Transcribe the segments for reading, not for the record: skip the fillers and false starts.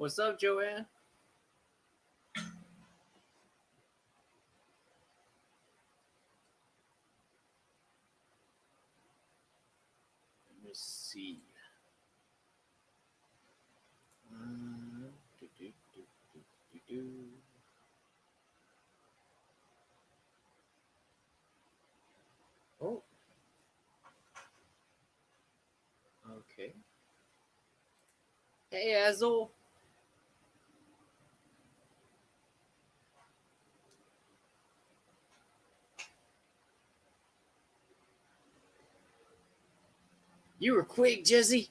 What's up, Joanne? Let me see. Do, do, do, do, do, do. Oh, okay. Hey, Azel. You were quick, Jesse.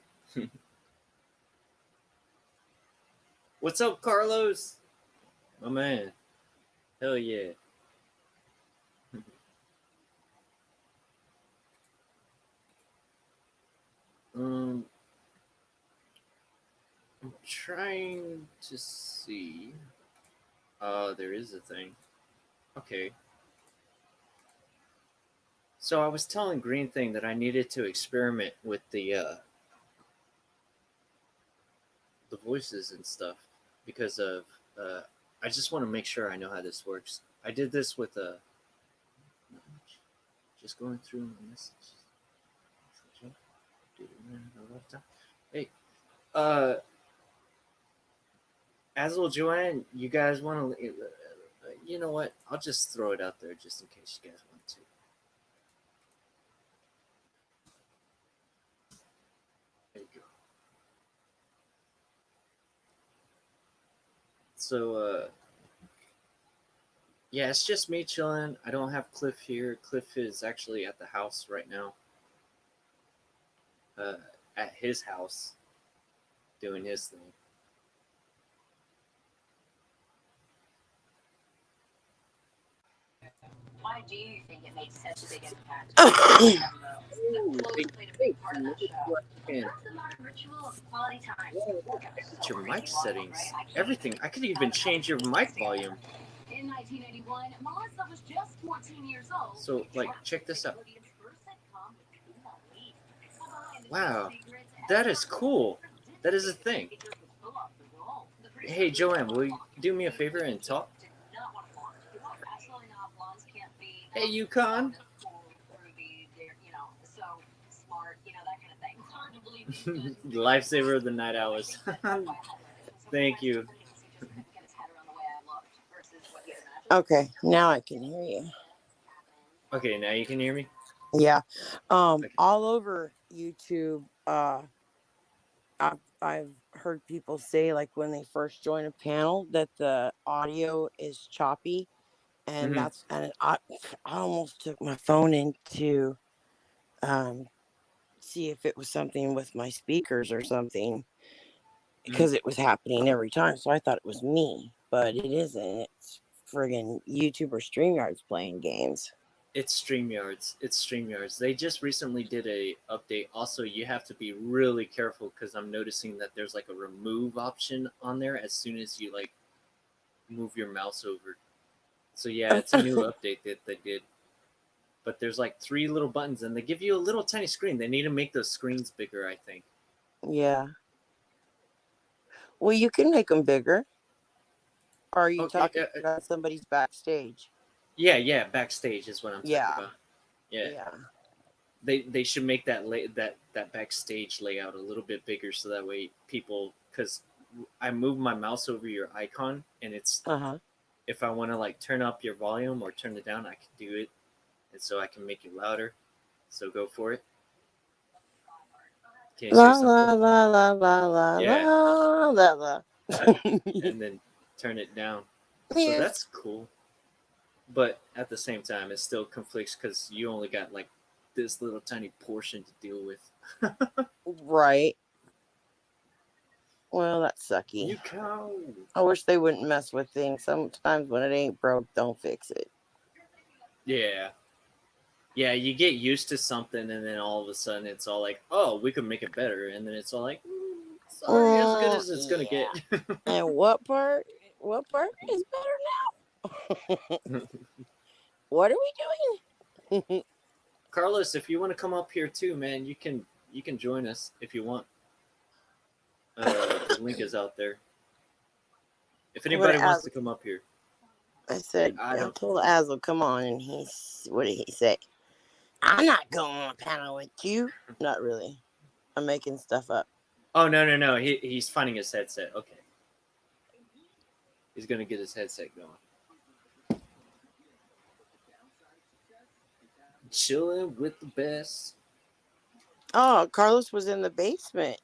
What's up, Carlos? My man. Hell yeah. um, I'm trying to see. There is a thing. Okay. So I was telling Green Thing that I needed to experiment with the voices and stuff because of uh, I just want to make sure I know how this works. I did this with just going through my messages. Hey, uh, Azel, Joanne, you guys want to? You know what? I'll just throw it out there just in case you guys want to. There you go. So, yeah, it's just me chilling. I don't have Cliff here. Cliff is actually at the house right now. Uh, at his house, doing his thing. Why do you think it made such a big impact? Ooh, hey, hey, your mic settings, everything. I could even change your mic volume. In 1981, Melissa was just 14 years old. So, like, check this out. Wow, that is cool. That is a thing. Hey, Joanne, will you do me a favor and talk? Hey, Yukon. Lifesaver of the night hours. Thank you. Okay, now I can hear you. Okay, now you can hear me? Yeah. Okay. All over YouTube, I've heard people say, like, when they first join a panel, that the audio is choppy, and Mm-hmm. I almost took my phone in to um see if it was something with my speakers or something, Mm-hmm. because it was happening every time. So I thought it was me, but it isn't. It's friggin' YouTube or StreamYard's playing games. It's StreamYards. It's StreamYards. They just recently did a update. Also, you have to be really careful because I'm noticing that there's like a remove option on there as soon as you like move your mouse over. So yeah, it's a new update that they did. But there's like three little buttons and they give you a little tiny screen. They need to make those screens bigger, I think. Yeah. Well, you can make them bigger. Or are you Okay. talking about somebody's backstage? Yeah. Backstage is what I'm talking Yeah. about. Yeah. Yeah. They should make that backstage layout a little bit bigger so that way people because I move my mouse over your icon and it's Uh-huh. if I want to like turn up your volume or turn it down, I can do it, and so I can make it louder. So go for it. Can you say La something? la la la la la Yeah, la la la. and then turn it down. So Yes. that's cool, but at the same time, it still conflicts because you only got like this little tiny portion to deal with. Right. Well, that's sucky. You cow. I wish they wouldn't mess with things. Sometimes when it ain't broke, don't fix it. Yeah. Yeah, you get used to something, and then all of a sudden it's all like, "Oh, we could make it better," and then it's all like, "Sorry, as good as it's gonna Yeah. get." And what part? What part is better now? What are we doing? Carlos, if you want to come up here too, man, you can join us if you want. The link is out there. If What anybody wants to Az- come up here, I said, I I don't. told Azel, come on, and what did he say? I'm not going on a panel with you. Not really. I'm making stuff up. Oh no. He's finding his headset. Okay, he's gonna get his headset going. Chilling with the best. Oh, Carlos was in the basement.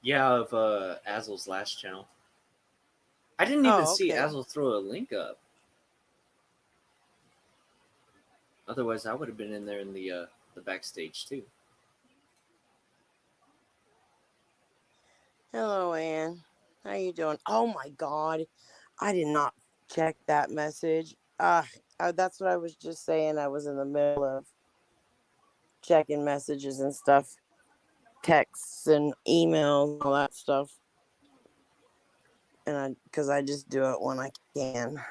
Yeah, of Azel's last channel. I didn't even Oh, see okay. Azel throw a link up. Otherwise, I would have been in there in the backstage too. Hello, Ann. How you doing? Oh my God, I did not check that message. That's what I was just saying. I was in the middle of checking messages and stuff, texts and emails, all that stuff. And because I just do it when I can.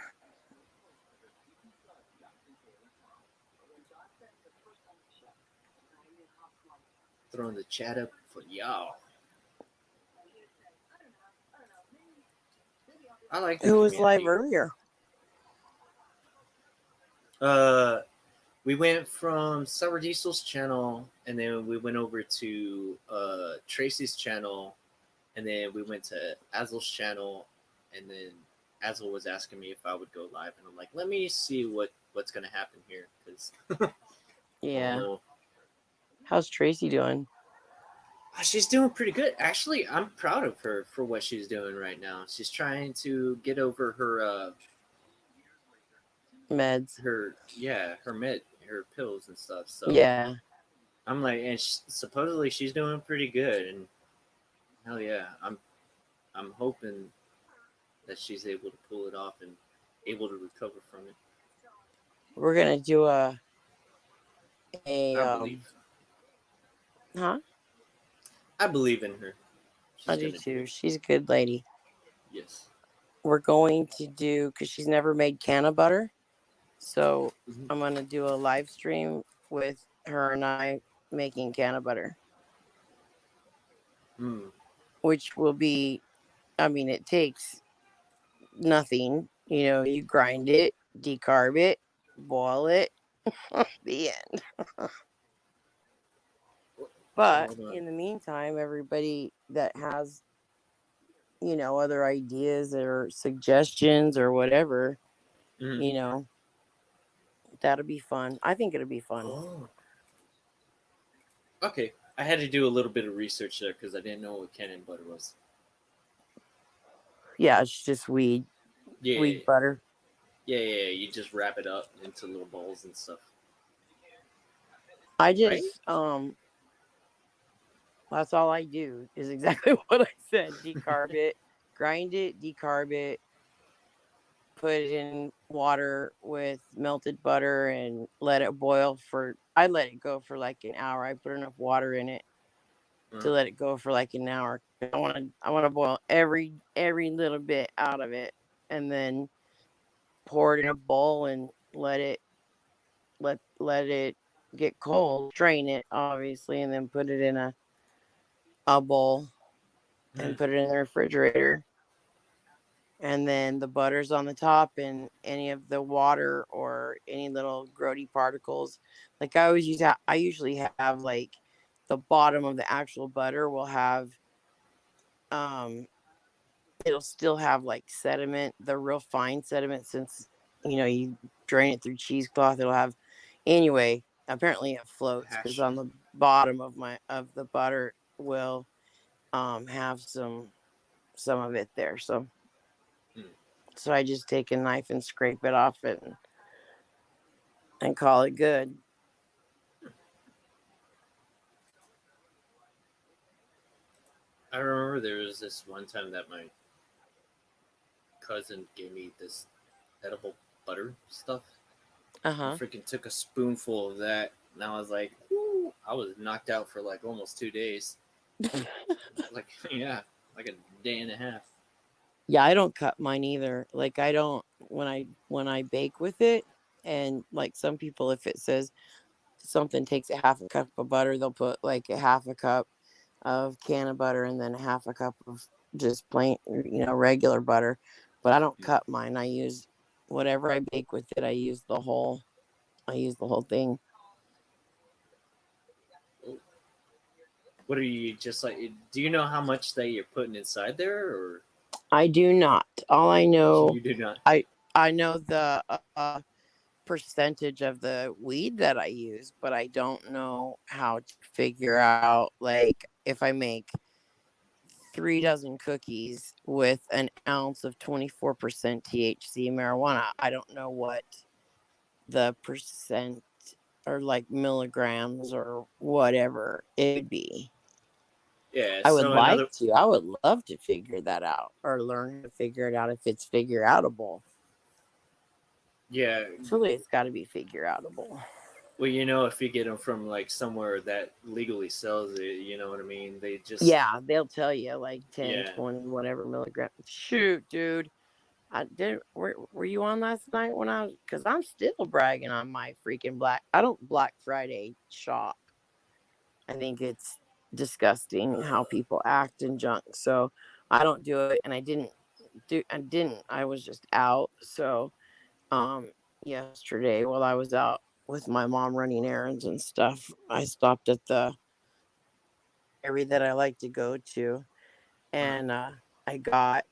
Throwing the chat up for y'all. I like the Who was live community. earlier? We went from Sour Diesel's channel, and then we went over to Tracy's channel, and then we went to Azel's channel, and then Azel was asking me if I would go live, and I'm like, let me see what's gonna happen here, because Yeah. How's Tracy doing? she's doing pretty good. Actually, I'm proud of her for what she's doing right now. She's trying to get over her Meds. her her pills and stuff. So Yeah. I'm like, and supposedly she's doing pretty good, and hell yeah, I'm hoping that she's able to pull it off and able to recover from it. We're gonna do I believe. huh? I believe in her. I She's do gonna do too. it. She's a good lady. Yes. We're going to do, because she's never made canna butter, so Mhm. I'm gonna do a live stream with her and I making canna butter, Mm. which will be, I mean, it takes nothing. You grind it, decarb it, boil it, the end. But Hold on. in the meantime, everybody that has, other ideas or suggestions or whatever, Mhm. you know, that'll be fun. I think it'll be fun. Oh. Okay. I had to do a little bit of research there because I didn't know what cannon butter was. Yeah, it's just weed Yeah. butter. Yeah. You just wrap it up into little balls and stuff. I Right? just that's all I do is exactly what I said. Decarb it, grind it, decarb it, put it in water with melted butter and let it boil I let it go for like an hour. I put enough water in it to let it go for like an hour. I want to boil every little bit out of it, and then pour it in a bowl and let it get cold. Strain it obviously, and then put it in a bowl and put it in the refrigerator. And then the butter's on the top, and any of the water or any little grody particles. Like I usually have like the bottom of the actual butter will have um it'll still have like sediment, the real fine sediment, since you drain it through cheesecloth. It'll have, anyway. Apparently, it floats because Hash. on the bottom of the butter will have some of it there. So Mm. I just take a knife and scrape it off and call it good. I remember there was this one time that my cousin gave me this edible butter stuff. Uh I huh. freaking took a spoonful of that, and I was like, whoo, I was knocked out for like almost 2 days. Like, yeah, like a day and a half. Yeah, I don't cut mine either. Like I don't when I bake with it, and like some people, if it says something takes a half a cup of butter, they'll put like a half a cup of can of butter and then a half a cup of just plain, regular butter. But I don't cut mine. I use whatever I bake with it. I use the whole thing. What are you just like? Do you know how much that you're putting inside there, or I do not. All I know, you do not? I know the percentage of the weed that I use, but I don't know how to figure out, like, if I make 3 dozen cookies with an ounce of 24% THC marijuana, I don't know what the percent or like milligrams or whatever it'd be. Yeah. I would So like another. to. I would love to figure that out or learn how to figure it out if it's figure outable. Yeah. Truly, it's got to be figure outable. Well, if you get them from like somewhere that legally sells it, you know what I mean. They just. Yeah, they'll tell you like 10, Yeah. 20, whatever milligrams. Shoot, dude. I did. Were you on last night when I was? Because I'm still bragging on my freaking black. I don't Black Friday shop. I think it's disgusting how people act and junk. So I don't do it, and I didn't do. I didn't. I was just out. So yesterday while I was out with my mom running errands and stuff, I stopped at the area that I like to go to, and I got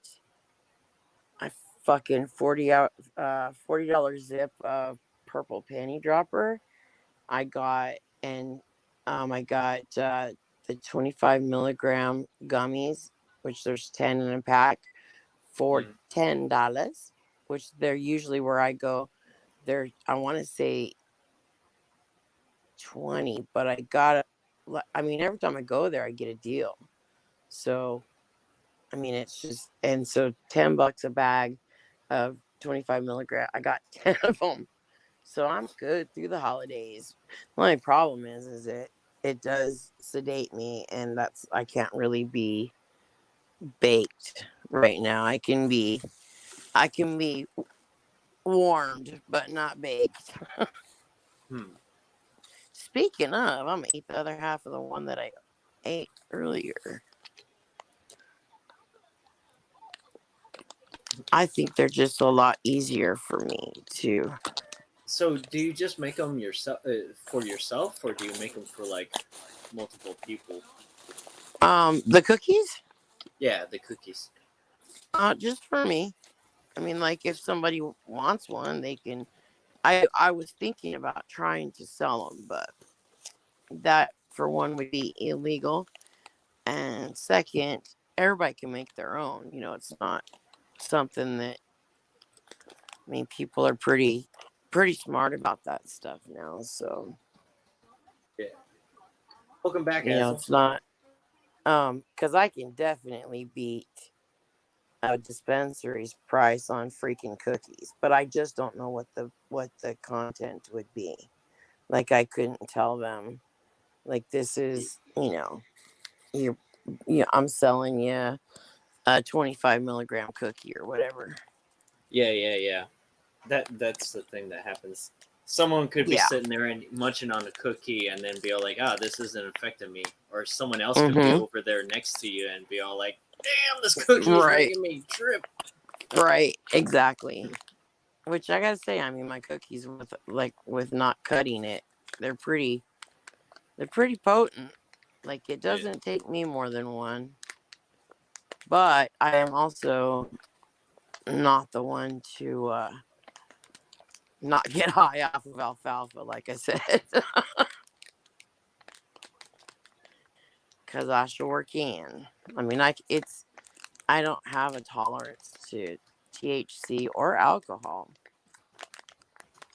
I fucking $40 zip of purple panty dropper. I got and I got the 25 milligram gummies, which there's 10 in a pack for Mm. $10, which they're usually where I go. They're, I want to say 20, but I mean, every time I go there, I get a deal. So, I mean, it's just, and so $10 a bag of 25 milligram. I got 10 of them. So I'm good through the holidays. The only problem is it does sedate me, and I can't really be baked right now. I can be warmed, but not baked. Hmm. Speaking of, I'm gonna eat the other half of the one that I ate earlier. I think they're just a lot easier for me to. So do you just make them yourself for yourself, or do you make them for like multiple people? The cookies, Yeah, the cookies. just for me. I mean, like if somebody wants one, they can. I was thinking about trying to sell them, but that for one would be illegal, and second, everybody can make their own. It's not something that. I mean, people are pretty smart about that stuff now. So Yeah. Welcome back, Asel. it's not. Because I can definitely beat a dispensary's price on freaking cookies, but I just don't know what the content would be. Like I couldn't tell them, like this is, you I'm selling you a 25 milligram cookie or whatever. Yeah, yeah, yeah. That's the thing that happens. Someone could be Yeah. sitting there and munching on a cookie and then be all like, "Ah, this isn't affecting me," or someone else could be Mm-hmm. over there next to you and be all like, "Damn, this cookie is Right. making me trip." Right. Exactly. Which I gotta say, I mean, my cookies with not cutting it, they're pretty potent. Like it Yeah. doesn't take me more than one. But I am also not the one to not get high off of alfalfa, like I said. Cause I sure can. I mean, I don't have a tolerance to THC or alcohol.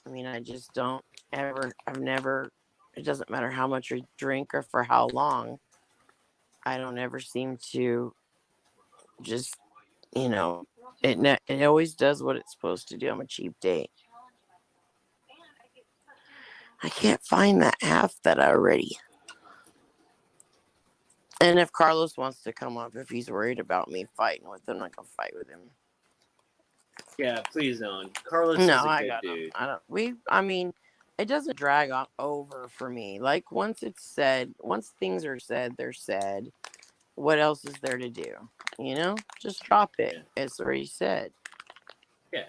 I mean, I just don't I've never, it doesn't matter how much you drink or for how long. I don't ever seem to just, it always does what it's supposed to do. I'm a cheap date. I can't find that half that I already. And if Carlos wants to come up, if he's worried about me fighting with him, I can fight with him. Yeah, please don't. Carlos No, is a I good got him. dude. I mean, it doesn't drag on over for me. Like once things are said, they're said. what else is there to do? You know, just drop it. Yeah. It's already said. Yeah.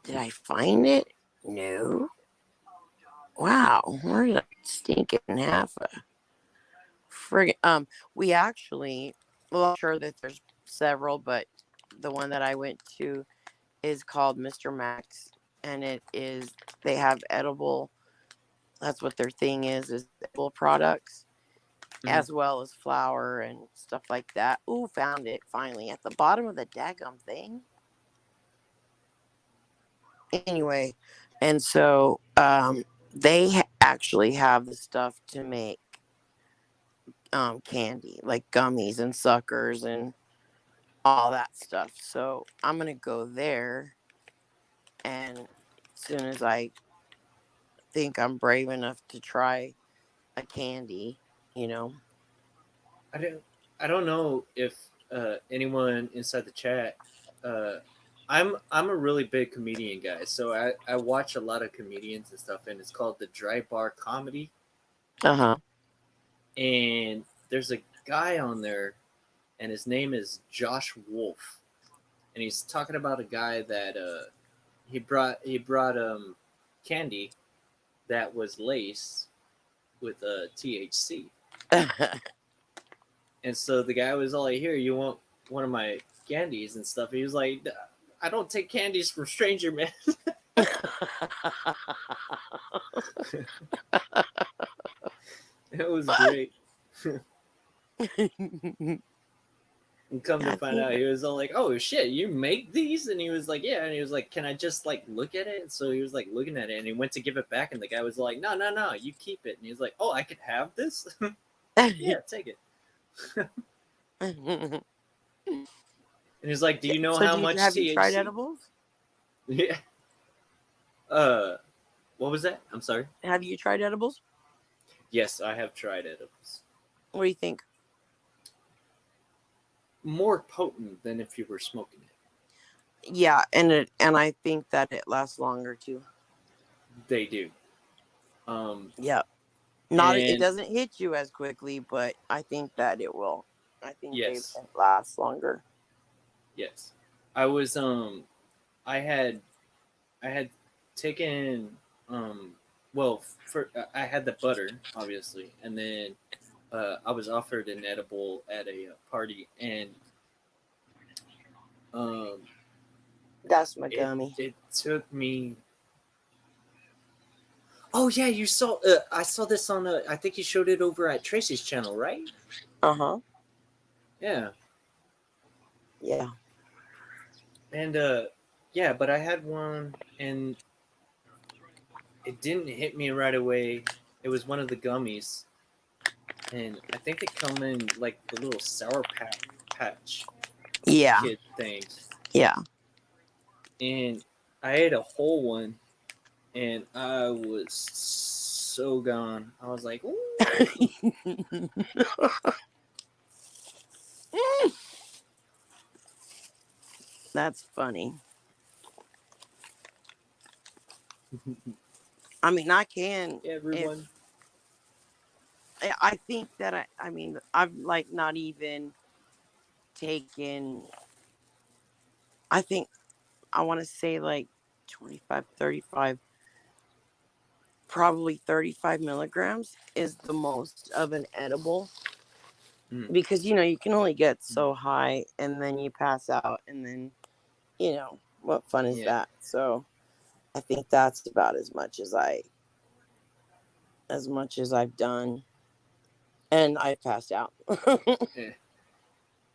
Did I find it? No. Wow, where did I stink it in half a friggin' we actually, well, I'm sure that there's several, but the one that I went to is called Mr. Max, and they have edible, that's what their thing is edible products, Mhm. as well as flour and stuff like that. Ooh, found it finally at the bottom of the daggum thing. Anyway, and so they actually have the stuff to make candy, like gummies and suckers and all that stuff. So I'm gonna go there, and as soon as I think I'm brave enough to try a candy, you know. I don't. I don't know if anyone inside the chat. Uh, I'm a really big comedian guy, so I watch a lot of comedians and stuff, and it's called the Dry Bar Comedy. Uh huh. And there's a guy on there, and his name is Josh Wolf, and he's talking about a guy that he brought candy that was laced with THC. And so the guy was all like, "Here, you want one of my candies and stuff?" He was like, "I don't take candies from stranger man." It was great. And come to I find think out, he was all like, "Oh shit, you make these?" And he was like, "Yeah." And he was like, "Can I just like look at it?" And so he was like looking at it, and he went to give it back, and the guy was like, "No, no, no, you keep it." And he was like, "Oh, I could have this?" Yeah, take it. And he's like, "Do you know So how do you much have you tried THC?" edibles? Yeah. Uh, what was that? I'm sorry. Have you tried edibles? Yes, I have tried edibles. What do you think? More potent than if you were smoking it. Yeah, and I think that it lasts longer too. They do. Um, Yeah. Not it and doesn't hit you as quickly, but I think that it will. I think they yes, last longer. yes. I was I had taken well for I had the butter obviously, and then I was offered an edible at a party, and um That's my it gummy. it took me. Oh yeah, you saw. I saw this on. I think you showed it over at Tracy's channel, right? Uh-huh. Yeah, Yeah. and yeah, but I had one, and it didn't hit me right away. It was one of the gummies, and I think they come in like the little patch Yeah. kid things, Yeah. and I ate a whole one, and I was so gone. I was like, "Ooh." That's funny. I mean, I can if Everyone. I think that I mean, I've like not even taken, I think I want to say like 25, 35, probably 35 milligrams is the most of an edible, Mm, because you can only get so high and then you pass out, and then what fun is yeah. that? So I think that's about as much as I've done, and I passed out.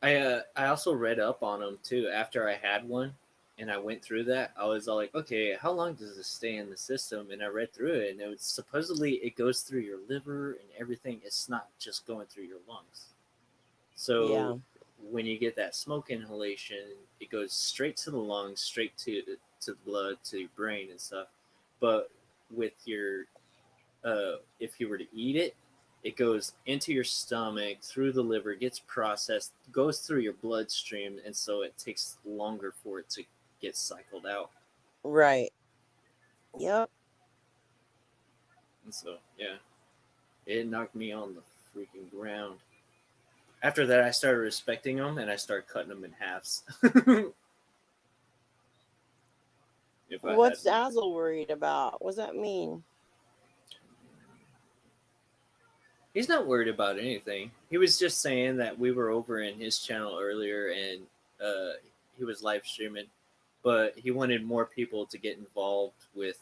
Yeah. I also read up on them too after I had one, and I went through that. I was all like, okay, how long does this stay in the system? And I read through it, and it was supposedly it goes through your liver and everything. It's not just going through your lungs. So Yeah. when you get that smoke inhalation, it goes straight to the lungs, straight to the blood, to your brain and stuff. But with your if you were to eat it, it goes into your stomach, through the liver, gets processed, goes through your bloodstream, and so it takes longer for it to get cycled out. Right. Yep. And so, yeah, it knocked me on the freaking ground. After that, I started respecting them and I started cutting them in halves. If I What's had, Azel worried about? What does that mean? he's not worried about anything. He was just saying that we were over in his channel earlier and he was live streaming, but he wanted more people to get involved with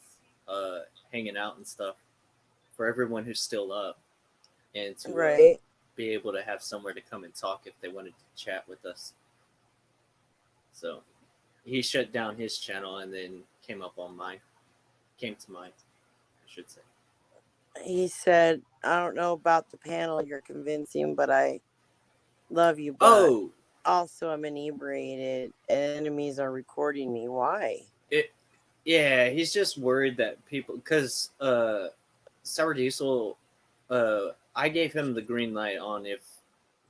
hanging out and stuff for everyone who's still up and to Right. be able to have somewhere to come and talk if they wanted to chat with us. So he shut down his channel and then came to mine, I should say. He said, I don't know about the panel you're convincing, but I love you. But Oh, also, I'm inebriated. Enemies are recording me. Why? yeah, he's just worried that people, because Sour Diesel, I gave him the green light on if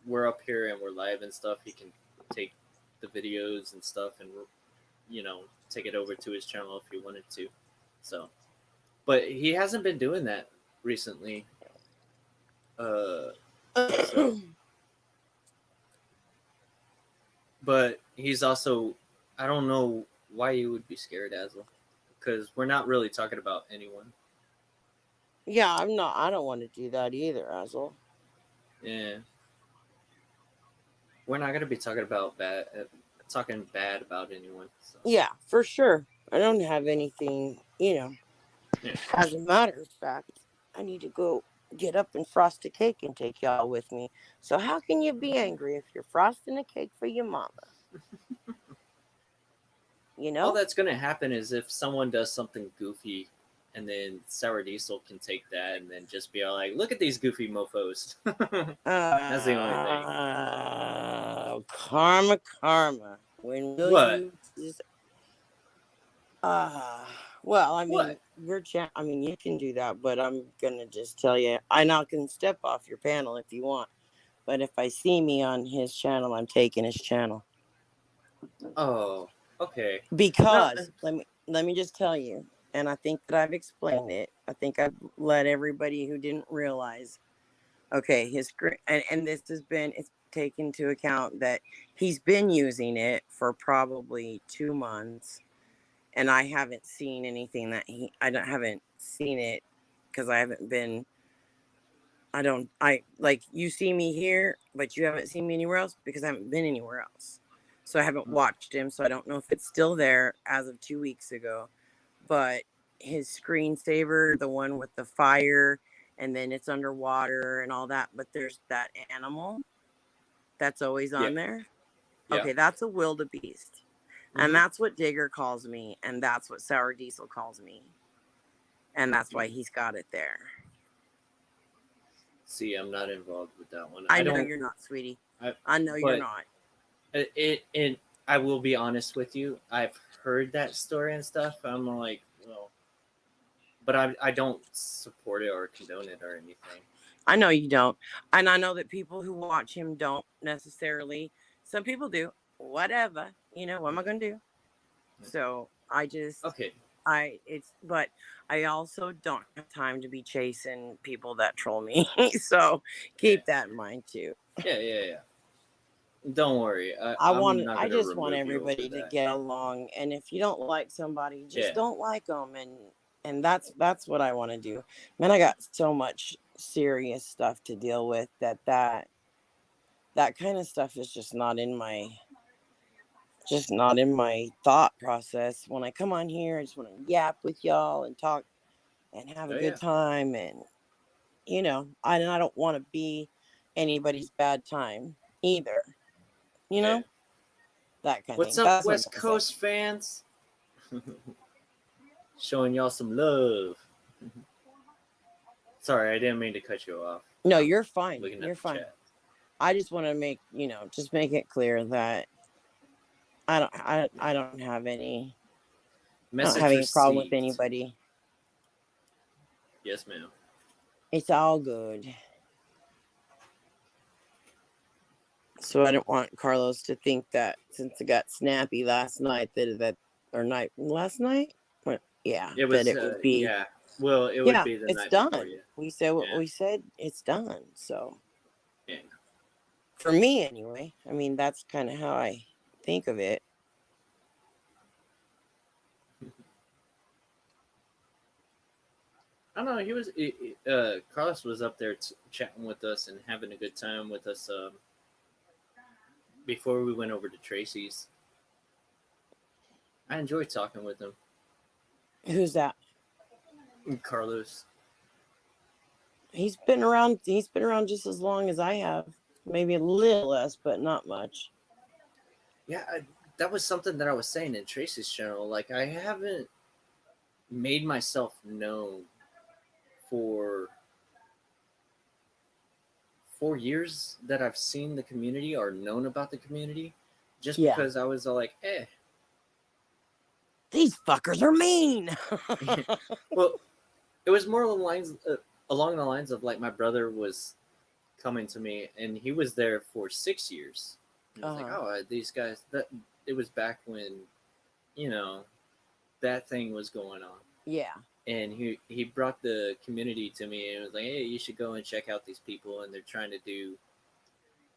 we're up here and we're live and stuff, he can take the videos and stuff and take it over to his channel if he wanted to. So, but he hasn't been doing that recently. So, but he's also, I don't know why you would be scared, Azel, because we're not really talking about anyone. Yeah, I'm not. I don't want to do that either, Azel. Yeah, we're not gonna be talking about talking bad about anyone. So. Yeah, for sure. I don't have anything, Yeah. As a matter of fact, I need to go get up and frost a cake and take y'all with me. So how can you be angry if you're frosting a cake for your mama? You All know? that's gonna happen is if someone does something goofy, and then Sour Diesel can take that and then just be all like, "Look at these goofy mofo's." That's the only thing. Karma. When will What? you just well, I mean, What? you can do that, but I'm gonna just tell you, I now can step off your panel if you want. But if I see me on his channel, I'm taking his channel. Oh, okay. No, Because let me just tell you, and I think that I've explained it. I think I've let everybody who didn't realize. Okay, his screen, and this has been it's taken into account that he's been using it for probably 2 months, and I haven't seen anything that haven't seen it because I haven't been. I like you see me here, but you haven't seen me anywhere else because I haven't been anywhere else. So I haven't watched him. So I don't know if it's still there as of 2 weeks ago. But his screensaver, the one with the fire, and then it's underwater and all that. But there's that animal that's always yeah, on there. yeah. Okay, that's a wildebeest. And Mhm. that's what Digger calls me. And that's what Sour Diesel calls me. And that's why he's got it there. See, I'm not involved with that one. I I know don't. you're not, sweetie. I, I know you're but not. it. I will be honest with you. I've heard that story and stuff. I'm like, well, but I don't support it or condone it or anything. I know you don't. And I know that people who watch him don't necessarily. Some people do. Whatever. What am I going to do? So Okay. but I also don't have time to be chasing people that troll me. So keep that in mind too. Yeah. Don't worry. I'm not I gonna just want remove you over everybody to that. get along. And if you don't like somebody, just Yeah. don't like them. And that's what I want to do. Man, I got so much serious stuff to deal with that kind of stuff is just not in my thought process. When I come on here, I just want to yap with y'all and talk and have a Oh good yeah. time. And I don't want to be anybody's bad time either. Yeah. That kind of What's thing. up, That's what West I'm saying. Coast fans? Showing y'all some love. Sorry, I didn't mean to cut you off. No, you're fine. Looking You're at the fine. chat. I just want to make just make it clear that I don't have any Message problem with received. anybody. Yes, ma'am. It's all good. So I don't want Carlos to think that since it got snappy last night last night. Yeah, It that was. it would be. Yeah. Well, it would Yeah, be the it's night before. done. Yeah. We said what Yeah. we said. It's done. So Yeah. For me, anyway. I mean, that's kind of how I think of it. I don't know. Carlos was up there chatting with us and having a good time with us before we went over to Tracy's. I enjoyed talking with him. Who's that? Carlos. He's been around. He's been around just as long as I have. Maybe a little less, but not much. Yeah, that was something that I was saying in Tracy's channel. Like, I haven't made myself known for 4 years that I've seen the community or known about the community, just Yeah. because I was all like, These fuckers are mean. Well, it was more along the lines of like my brother was coming to me, and he was there for 6 years. And I was like, oh, these guys. That it was back when, you know, that thing was going on. Yeah. And he brought the community to me and was like, hey, you should go and check out these people, and they're trying to do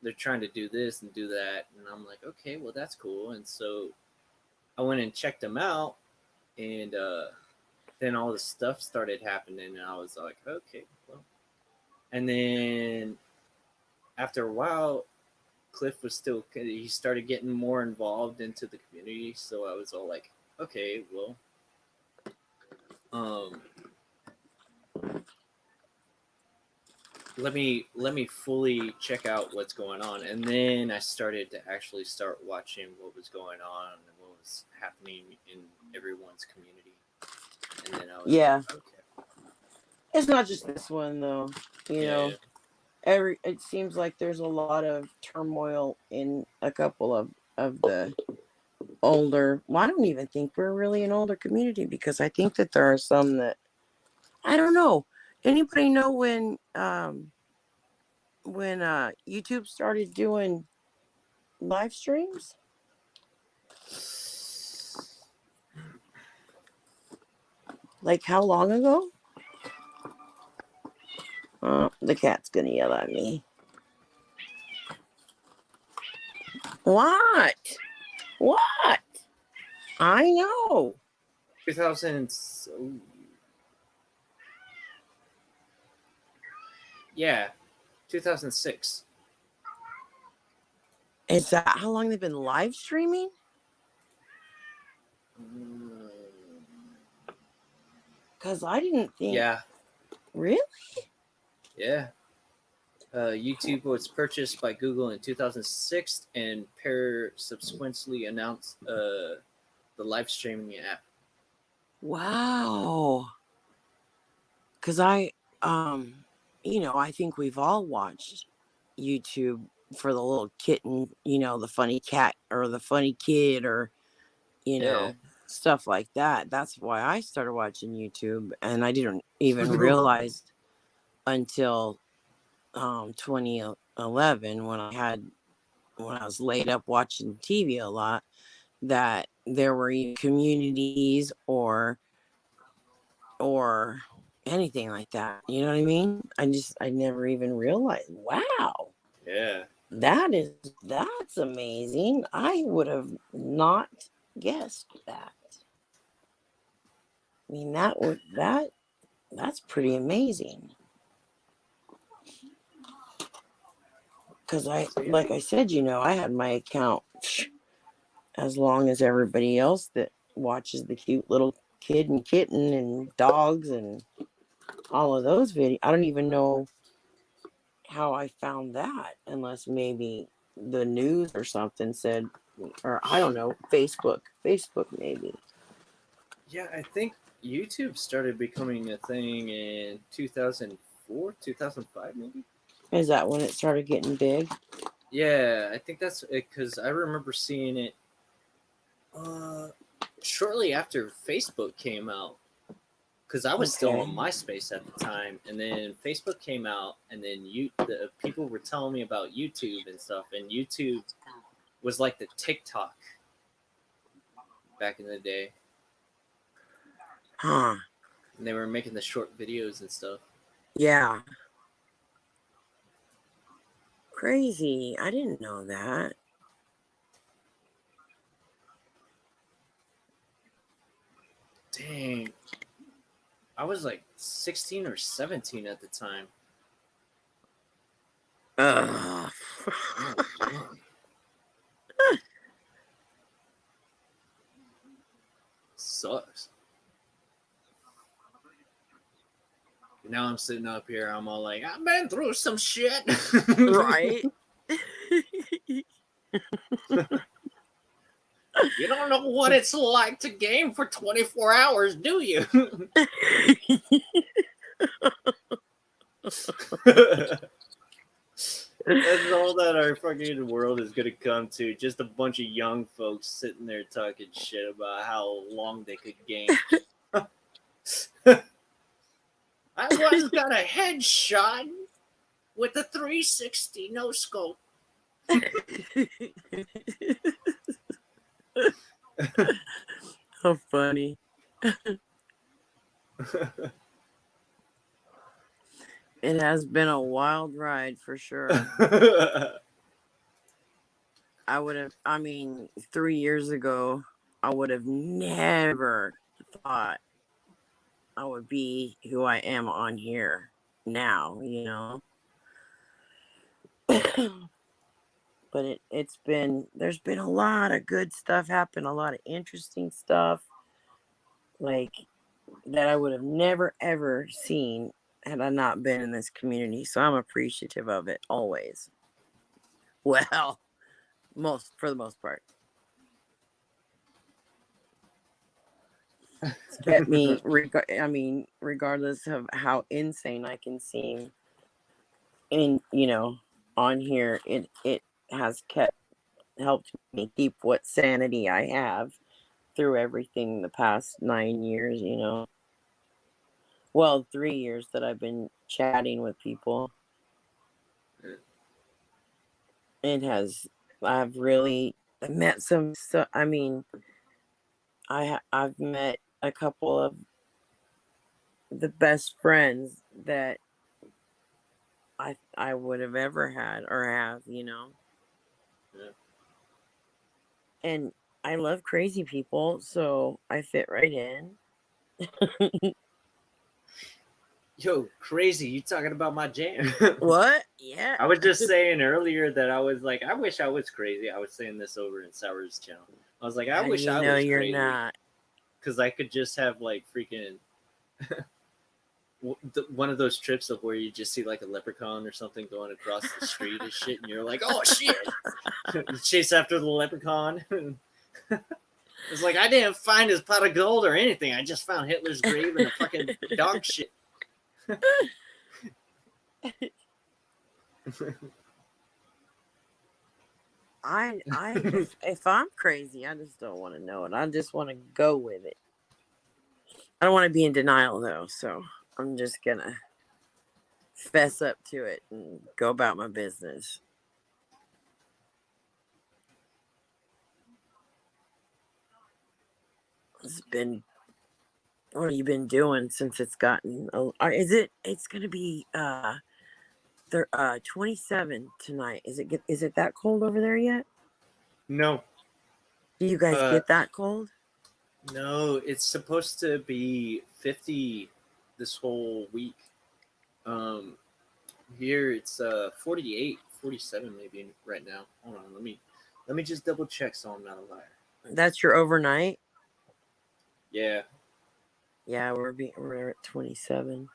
this and do that. And I'm like, okay, well, that's cool. And so I went and checked them out, and then all this stuff started happening, and I was like, okay, well. And then after a while, Cliff was he started getting more involved into the community. So I was all like, okay, well, let me fully check out what's going on. And then I started to actually start watching what was going on and what was happening in everyone's community. And then I was like, okay. It's not just this one though. You know, it seems like there's a lot of turmoil in a couple of the older. Well, I don't even think we're really an older community, because I think that there are some that I don't know. Anybody know when YouTube started doing live streams? Like how long ago? The cat's gonna yell at me. What? What? I know. 2000. Yeah, 2006. Is that how long they've been live streaming? Because I didn't think. Yeah. Really? Yeah. YouTube was purchased by Google in 2006, and Pair subsequently announced the live streaming app. Wow. Because I think we've all watched YouTube for the little kitten, the funny cat or the funny kid, or, stuff like that. That's why I started watching YouTube, and I didn't even realize until 2011 when I was laid up watching TV a lot, that there were communities or anything like that. You know what I mean? I never even realized. Wow. Yeah. That's amazing. I would have not guessed that. I mean, that's pretty amazing. Because like I said, I had my account as long as everybody else that watches the cute little kid and kitten and dogs and all of those videos. I don't even know how I found that, unless maybe the news or something said, or I don't know, Facebook maybe. Yeah, I think YouTube started becoming a thing in 2004, 2005, maybe. Is that when it started getting big? Yeah, I think that's it, because I remember seeing it shortly after Facebook came out, because I was still on MySpace at the time, and then Facebook came out, and then the people were telling me about YouTube and stuff, and YouTube was like the TikTok back in the day. Huh. And they were making the short videos and stuff. Yeah. crazy. I didn't know that. Dang. I was like 16 or 17 at the time. Ugh. Oh, man. Sucks. Now I'm sitting up here. I'm all like, I've been through some shit. Right? You don't know what it's like to game for 24 hours, do you? That's all that our fucking world is gonna come to. Just a bunch of young folks sitting there talking shit about how long they could game. I once got a headshot with a 360 no scope. How funny. It has been a wild ride for sure. I mean, 3 years ago, I would have never thought I would be who I am on here now, you know. But there's been a lot of good stuff happen, a lot of interesting stuff, like that I would have never ever seen had I not been in this community. So I'm appreciative of it always. Well, for the most part. It's kept me regardless of how insane I can seem in, on here, it has helped me keep what sanity I have through everything the past 9 years, Well, 3 years that I've been chatting with people. I've really met I've met a couple of the best friends that I would have ever had or have, Yeah. And I love crazy people, so I fit right in. Yo, crazy. You talking about my jam? What? Yeah. I was just saying earlier that I was like, I wish I was crazy. I was saying this over in Sour's channel. I was like, I How do wish you I know was you're crazy not? because I could just have like freaking one of those trips of where you just see like a leprechaun or something going across the street and shit, and you're like, oh shit! You chase after the leprechaun. It's like I didn't find his pot of gold or anything. I just found Hitler's grave and a fucking dog shit. If I'm crazy, I just don't want to know it. I just want to go with it. I don't want to be in denial though, so I'm just gonna fess up to it and go about my business. What have you been doing since it's gotten? It's gonna be 27 tonight. Is it that cold over there yet? No. Do you guys get that cold? No, it's supposed to be 50 this whole week. Here it's 48, 47 maybe right now. Hold on, let me just double check so I'm not a liar. That's your overnight? Yeah. Yeah, we're at 27.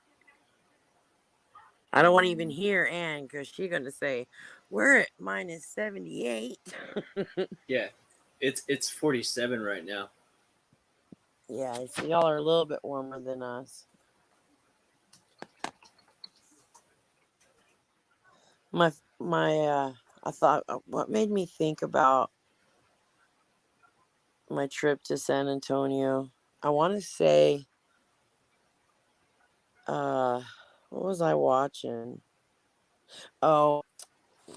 I don't want to even hear Ann because she's gonna say we're at minus 78. Yeah, it's 47 right now. Yeah, so y'all are a little bit warmer than us. I thought what made me think about my trip to San Antonio. I want to say, what was I watching? Oh,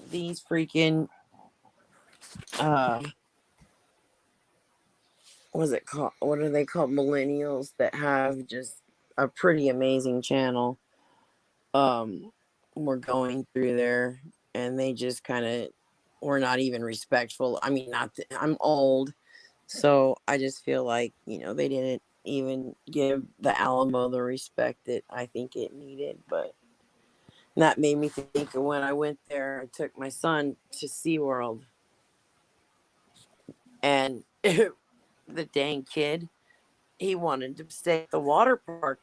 these freaking what's it called? What are they called? Millennials that have just a pretty amazing channel. We're going through there and they just kind of were not even respectful. I mean, not that I'm old, so I just feel like, they didn't even give the Alamo the respect that I think it needed. But that made me think of when I went there. I took my son to SeaWorld, and the dang kid, he wanted to stay at the water park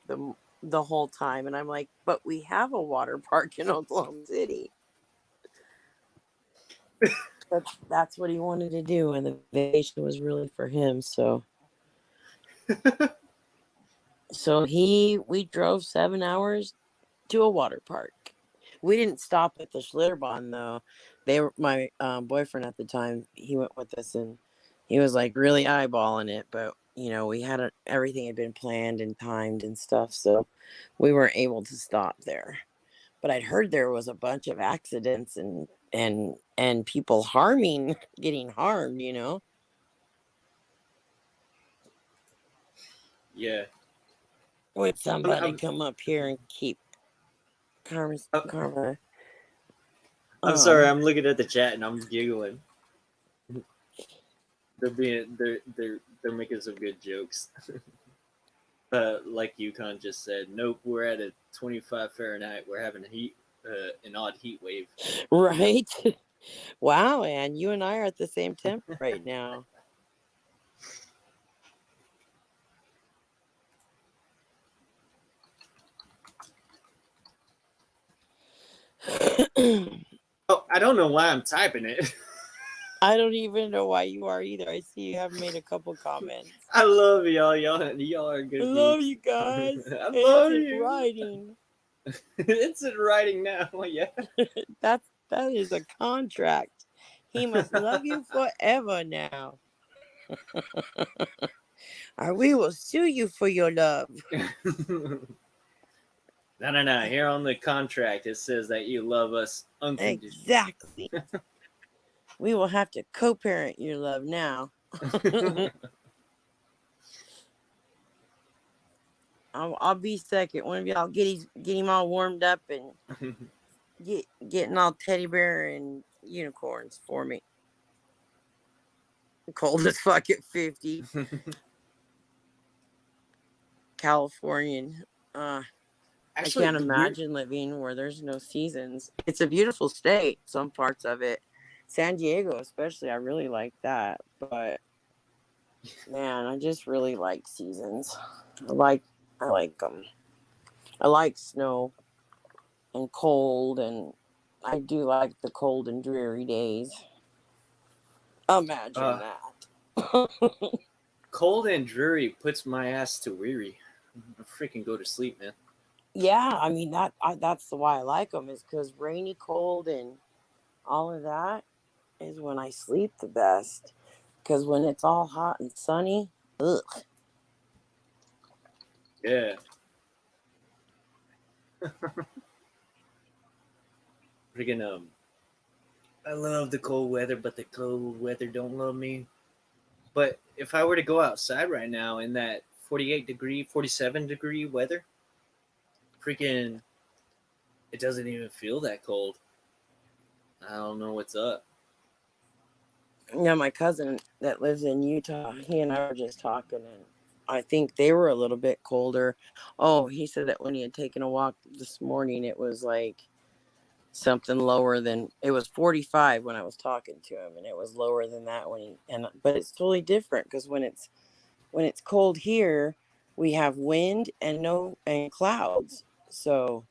the whole time, and I'm like, but we have a water park in Oklahoma City. But that's what he wanted to do, and the vacation was really for him. So we drove 7 hours to a water park. We didn't stop at the Schlitterbahn though. They were my boyfriend at the time. He went with us, and he was like really eyeballing it. But we had everything had been planned and timed and stuff, so we weren't able to stop there. But I'd heard there was a bunch of accidents and people getting harmed. Yeah. Would somebody I'm, come up here and keep Karma? I'm, I'm sorry. Um, I'm looking at the chat and I'm giggling. They're making some good jokes. Like Yukon just said, nope. We're at a 25 Fahrenheit. We're having an odd heat wave. right? Wow, and you and I are at the same temp right now. Oh, I don't know why I'm typing it. I don't even know why you are either. I see you have made a couple comments. I love y'all. Y'all are good. I love you guys. I love Instant you. writing. It's in writing now. Yeah. That is a contract. He must love you forever now. Or we will sue you for your love. No. Here on the contract, it says that you love us unconditionally. Exactly. We will have to co-parent your love now. I'll be second. One of y'all get him all warmed up and getting all teddy bear and unicorns for me. Cold as fuck at 50. Californian. Actually, I can't imagine living where there's no seasons. It's a beautiful state, some parts of it. San Diego, especially, I really like that. But man, I just really like seasons. I like them. I like snow and cold, and I do like the cold and dreary days. Imagine that. Cold and dreary puts my ass to weary. I freaking go to sleep, man. Yeah, I mean that's why I like them, is because rainy, cold, and all of that is when I sleep the best. Because when it's all hot and sunny, ugh. Yeah. Freaking I love the cold weather, but the cold weather don't love me. But if I were to go outside right now in that 48-degree, 47-degree weather, freaking, it doesn't even feel that cold. I don't know what's up. Yeah, my cousin that lives in Utah, he and I were just talking, and I think they were a little bit colder. Oh, he said that when he had taken a walk this morning, it was like something lower than, it was 45 when I was talking to him, and it was lower than that but it's totally different because when it's cold here, we have wind and clouds. So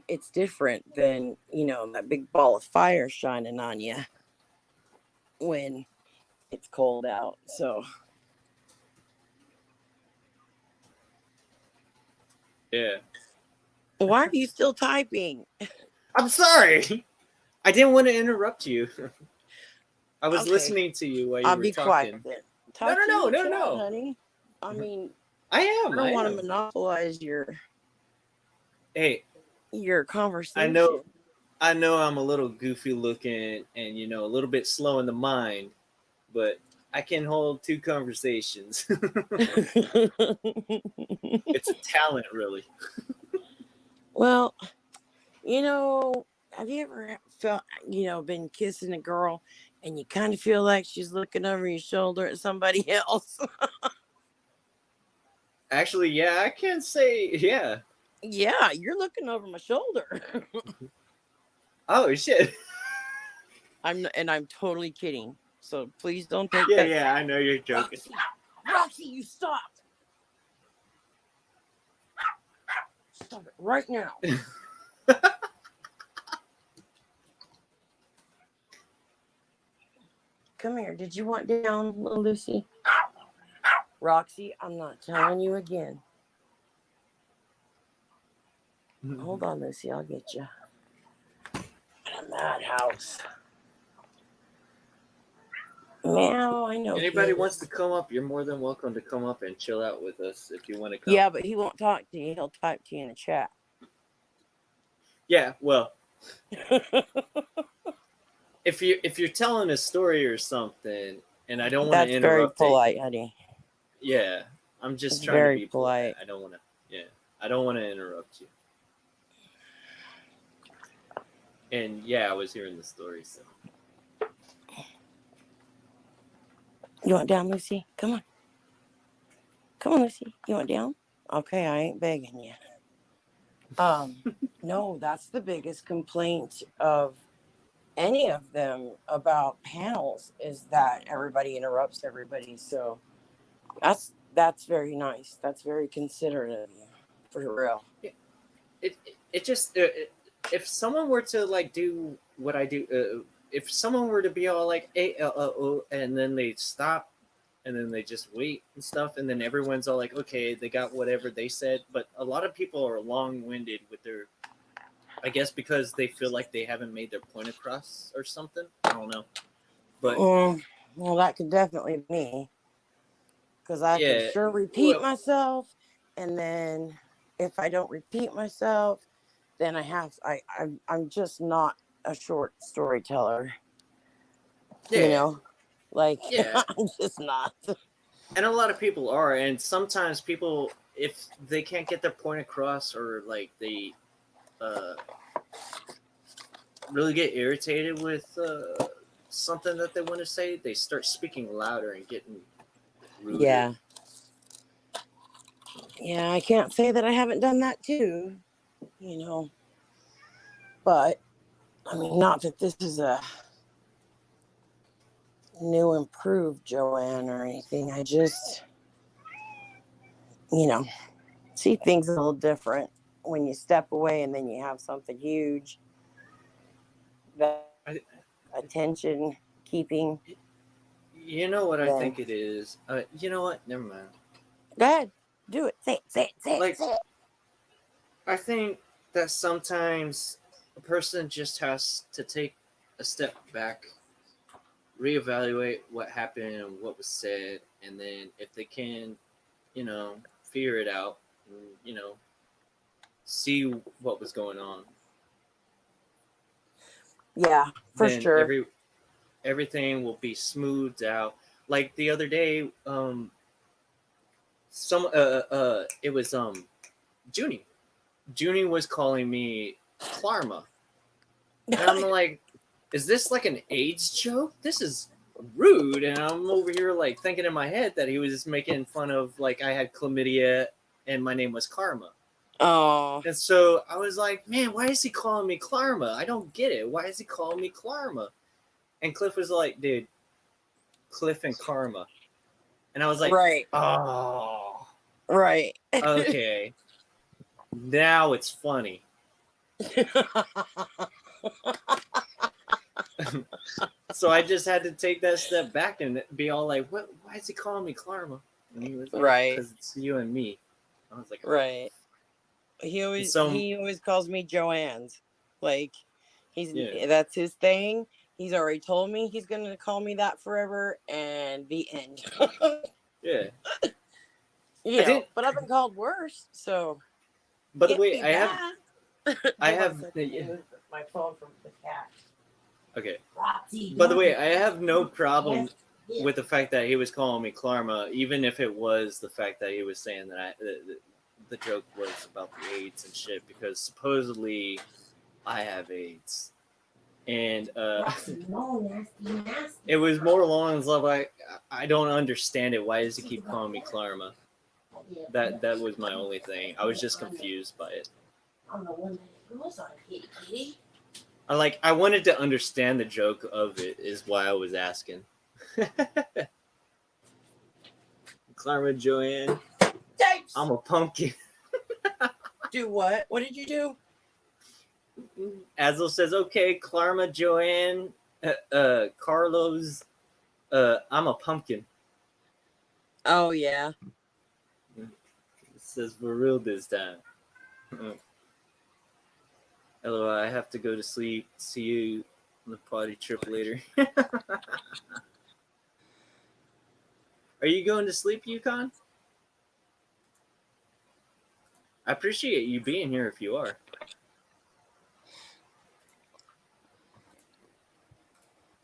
it's different than, that big ball of fire shining on you when it's cold out. So Yeah. why are you still typing? I'm sorry. I didn't want to interrupt you. I was Okay. listening to you while you I'll were be talking. quiet then. No, honey. I mean, I I am. don't want to monopolize Hey, your conversation. I know I'm a little goofy looking and a little bit slow in the mind, but I can hold two conversations. It's a talent, really. Well, have you ever felt, been kissing a girl and you kind of feel like she's looking over your shoulder at somebody else? Actually, yeah, I can't say yeah. Yeah, you're looking over my shoulder. Oh shit. I'm totally kidding. So please don't take Yeah, that. yeah, I know you're joking. Roxy, you stop. Stop it right now. Come here. Did you want down, little Lucy? Roxy, I'm not telling you again. Hold on, Lucy. I'll get you. In a madhouse. Meow, I know. Anybody kids. wants to come up, you're more than welcome to come up and chill out with us if you want to come. Yeah, but he won't talk to you. He'll type to you in the chat. Yeah, well, if you're telling a story or something, and I don't want to That's very interrupt. polite, honey. Yeah, I'm just It's trying very to be polite. polite. I don't want to. Yeah, I don't want to interrupt you. And yeah, I was hearing the story. So You want down, Lucy? Come on. Come on, Lucy. You want down? Okay, I ain't begging you. No, that's the biggest complaint of any of them about panels is that everybody interrupts everybody. So that's very nice. That's very considerate of you, for real. it just if someone were to like do what I do, if someone were to be all like and then they stop and then they just wait and stuff, and then everyone's all like, okay, they got whatever they said. But a lot of people are long-winded with their, I guess, because they feel like they haven't made their point across or something. I don't know, but Well, that could definitely be me, because I yeah, can sure repeat well, myself, and then if I don't repeat myself, then I'm just not a short storyteller. yeah, Like yeah. I'm just not. And a lot of people are, and sometimes people, if they can't get their point across, or like they really get irritated with something that they want to say, they start speaking louder and getting ruder. Yeah, I can't say that I haven't done that too, but I mean, not that this is a new improved Joanne or anything. I just see things a little different when you step away and then you have something huge that attention keeping. You know what I Yeah. think it is? You know what? Never mind. Go ahead, do it. Say it. Like, say it. I think that sometimes a person just has to take a step back, reevaluate what happened and what was said, and then if they can, figure it out, and, see what was going on. Yeah, for then sure. Everything will be smoothed out. Like the other day, it was Junie. Junie was calling me Klarma, and I'm like, is this like an AIDS joke? This is rude. And I'm over here like thinking in my head that he was making fun of like I had chlamydia and my name was Karma. Oh. And so I was like, man, why is he calling me Klarma? I don't get it. Why is he calling me Klarma? And Cliff was like, dude, Cliff and Karma. And I was like, Right. Oh. Right. Okay. Now it's funny. So I just had to take that step back and be all like, what? Why is he calling me Klarma? And he was like, right. Because it's you and me. I was like, right. He always calls me Joanne's. Like that's his thing. He's already told me he's gonna call me that forever, and the end. Yeah. But I've been called worse. So. By the way, I have my phone from the cat. Okay. By the way, I have no problem with the fact that he was calling me Klarma, even if it was the fact that he was saying that the joke was about the AIDS and shit, because supposedly I have AIDS. And No, nasty. it was more along the lines like, I don't understand it. Why does he keep calling me Clarma? That was my only thing. I was just confused by it. I'm the one that goes on kitty. I wanted to understand the joke of it is why I was asking. Clara Joanne, I'm a pumpkin. Do what? What did you do? Azel says, okay, Clara Joanne, Carlos, I'm a pumpkin. Oh yeah. It says for real this time. LOL, I have to go to sleep. See you on the potty trip later. Are you going to sleep, Yukon? I appreciate you being here if you are.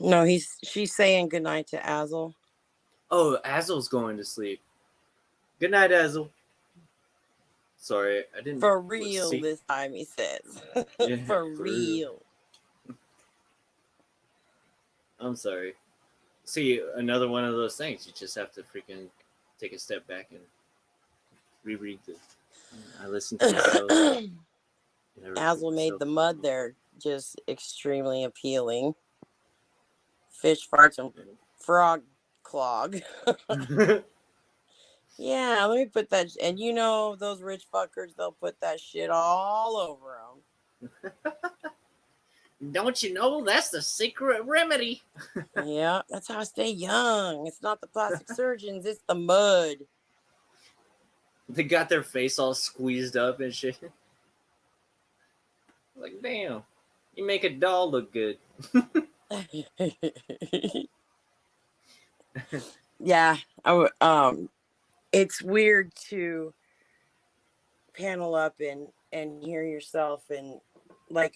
No, she's saying goodnight to Azel. Oh, Azel's going to sleep. Good night, Azel. Sorry, I didn't. For real see. this time, he says. Yeah, for real. I'm sorry. See, another one of those things. You just have to freaking take a step back and reread this. I listened to myself. Azel made the mud there just extremely appealing. Fish farts and frog clog. Yeah, let me put that. And you know, those rich fuckers, they'll put that shit all over them. Don't you know that's the secret remedy? Yeah, that's how I stay young. It's not the plastic surgeons, it's the mud. They got their face all squeezed up and shit. Like, damn, you make a doll look good. Yeah, it's weird to panel up and hear yourself, and like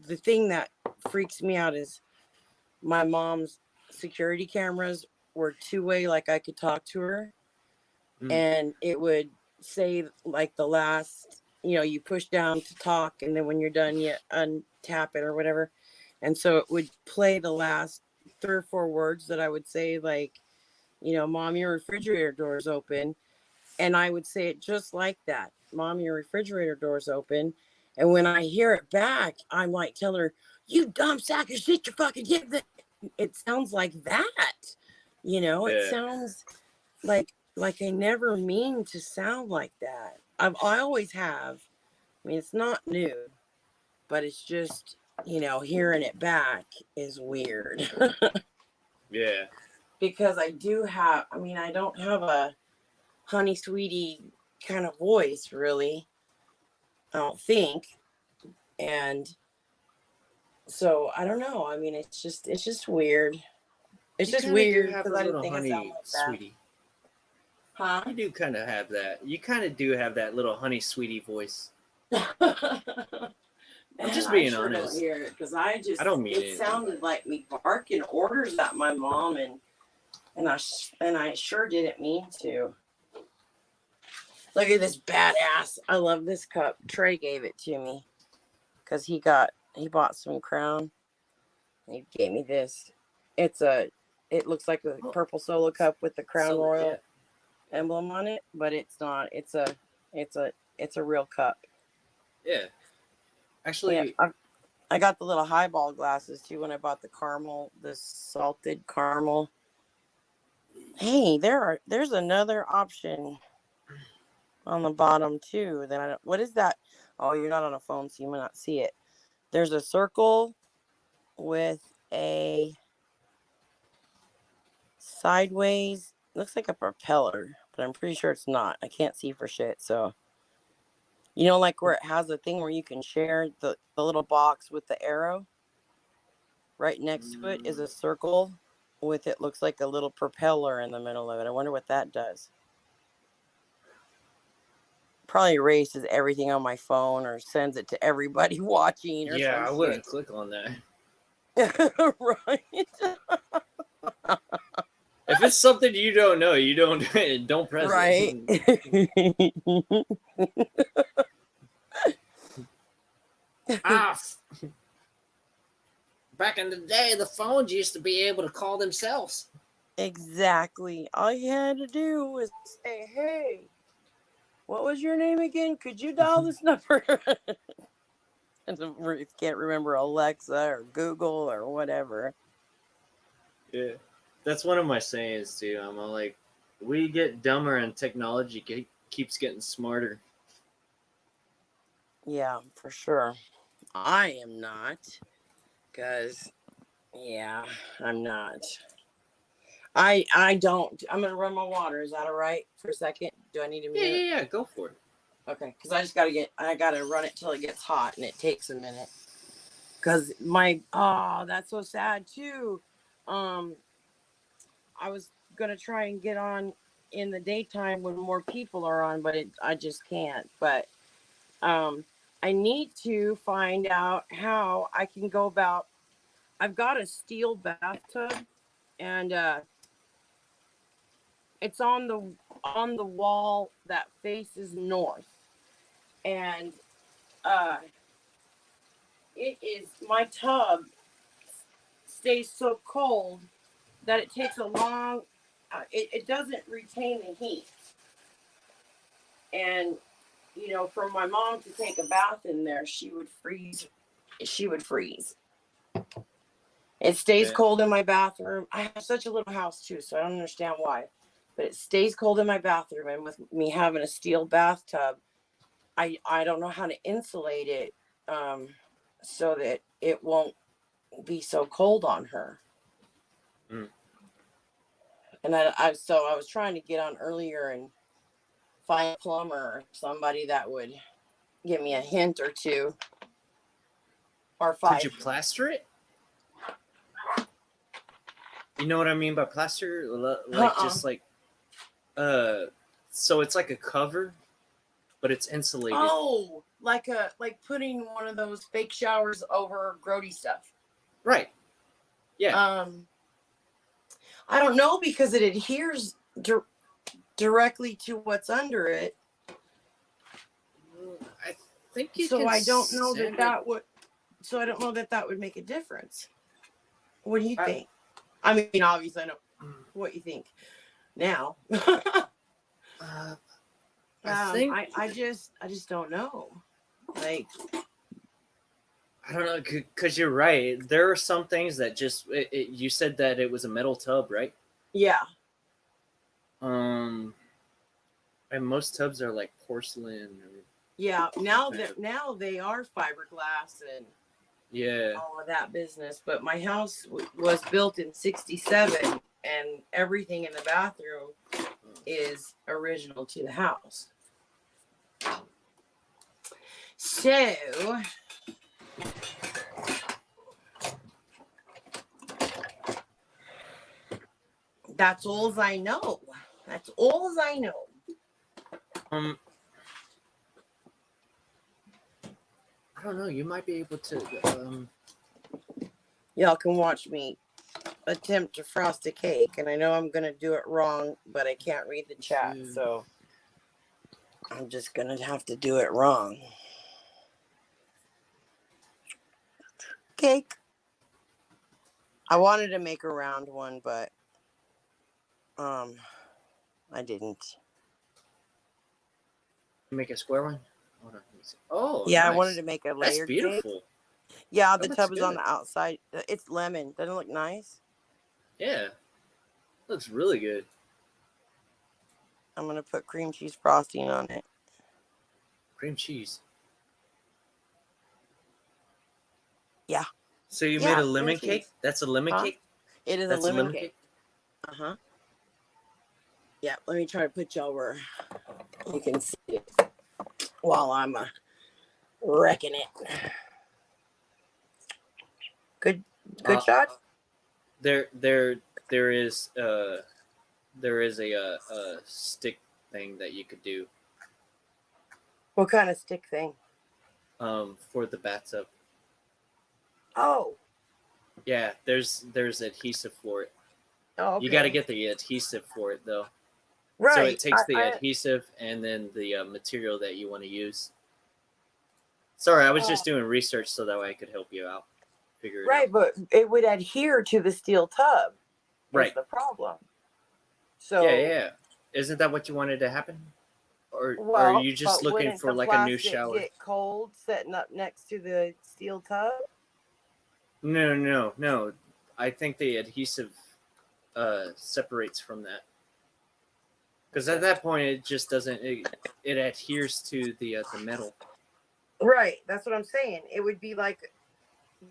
the thing that freaks me out is my mom's security cameras were two-way, like I could talk to her. And it would say like the last, you push down to talk, and then when you're done you untap it or whatever, and so it would play the last 3 or 4 words that I would say, like, Mom, your refrigerator door's open. And I would say it just like that. Mom, your refrigerator door's open. And when I hear it back, I'm like, tell her, you dumb sack of shit, you fucking get that. It sounds like that. It sounds like I never mean to sound like that. I always have. I mean, it's not new, but it's just, hearing it back is weird. Yeah. Because I don't have a honey sweetie kind of voice, really. I don't think. And so I don't know. I mean, it's just weird. It's You just kinda weird do have because a I didn't little think I honey sound like that. sweetie. Huh? You do kind of have that. You kind of do have that little honey sweetie voice. I'm just being honest. Don't hear it because I don't mean it it. sounded like me barking orders at my mom, and I sure didn't mean to. Look at this badass. I love this cup. Trey gave it to me because he bought some Crown. And he gave me this. It looks like a purple Solo cup with the Crown Royal emblem on it, but it's not. It's a real cup. Yeah. Actually, yeah, I got the little highball glasses too when I bought the salted caramel. Hey, there's another option on the bottom too. What is that? Oh, you're not on a phone, so you might not see it. There's a circle with a sideways, looks like a propeller, but I'm pretty sure it's not. I can't see for shit, so like where it has a thing where you can share the little box with the arrow. Right next to it is a circle with, it looks like a little propeller in the middle of it. I wonder what that does. Probably erases everything on my phone or sends it to everybody watching or yeah, I some wouldn't click on that. Right. If it's something you don't know, you don't press Right. it. Right. Ah, back in the day, the phones used to be able to call themselves. Exactly. All you had to do was say, "Hey, what was your name again? Could you dial this number?" And you can't remember Alexa or Google or whatever. Yeah, that's one of my sayings too. I'm all like, we get dumber and technology keeps getting smarter. Yeah, for sure. I am not, because yeah, I'm not. I don't. I'm gonna run my water. Is that all right for a second? Do I need a Yeah, minute? yeah, yeah. Go for it. Okay, because I gotta run it till it gets hot, and it takes a minute. Because that's so sad too. Um, I was gonna try and get on in the daytime when more people are on, but I just can't. But um, I need to find out how I can go about. I've got a steel bathtub, and it's on the wall that faces north, and uh, it is my tub stays so cold that it takes a long. It doesn't retain the heat, and for my mom to take a bath in there, she would freeze. She would freeze. It stays Yeah. cold in my bathroom. I have such a little house too, so I don't understand why. But it stays cold in my bathroom, and with me having a steel bathtub, I don't know how to insulate it so that it won't be so cold on her. Mm. And I was trying to get on earlier and find a plumber or somebody that would give me a hint or two or Could five. you plaster it? You know what I mean by plaster? Like just like so it's like a cover, but it's insulated. Oh, like putting one of those fake showers over grody stuff. Right. Yeah. I don't know because it adheres directly to what's under it. I think you So can I don't know sand that would. So I don't know that would make a difference. What do you I- think? I mean, obviously, I know it. what you think now. I think I just don't know. Like, I don't know because you're right. There are some things that just you said that it was a metal tub, right? yeah, Um, and most tubs are like porcelain. yeah. Now they are fiberglass and Yeah. all of that business. But my house was built in '67, and everything in the bathroom is original to the house. So that's all I know. That's all I know. I don't know. You might be able to. Y'all can watch me attempt to frost a cake, and I know I'm gonna do it wrong, but I can't read the chat, so I'm just gonna have to do it wrong. Cake. I wanted to make a round one, but I didn't. Make a square one. Hold on. Let me see. Oh, Yeah, nice. I wanted to make a That's layered cake. beautiful. Yeah, That the looks tub is on good. the outside. It's lemon. Doesn't it look nice? Yeah, looks really good. I'm gonna put cream cheese frosting on it. Cream cheese. Yeah. So you Yeah, made a cream lemon cheese. cake? That's a lemon Huh? cake? It is That's a lemon cake. Uh-huh. Yeah, let me try to put y'all where you can see it while I'm wrecking it. Good shot. There is a stick thing that you could do What kind of stick thing? for the bathtub. Oh. Yeah, there's adhesive for it. Oh, okay. You got to get the adhesive for it though. right. So it takes the adhesive and then the material that you want to use. Sorry, I was just doing research so that way I could help you out. Figure it Right, out. but it would adhere to the steel tub. Is Right. the problem. So Yeah. Isn't that what you wanted to happen? Or are well, you just but looking wouldn't for the like a new plastic shower? get cold setting up next to the steel tub? No. I think the adhesive separates from that. Because at that point, it just doesn't. It adheres to the metal. Right, that's what I'm saying. It would be like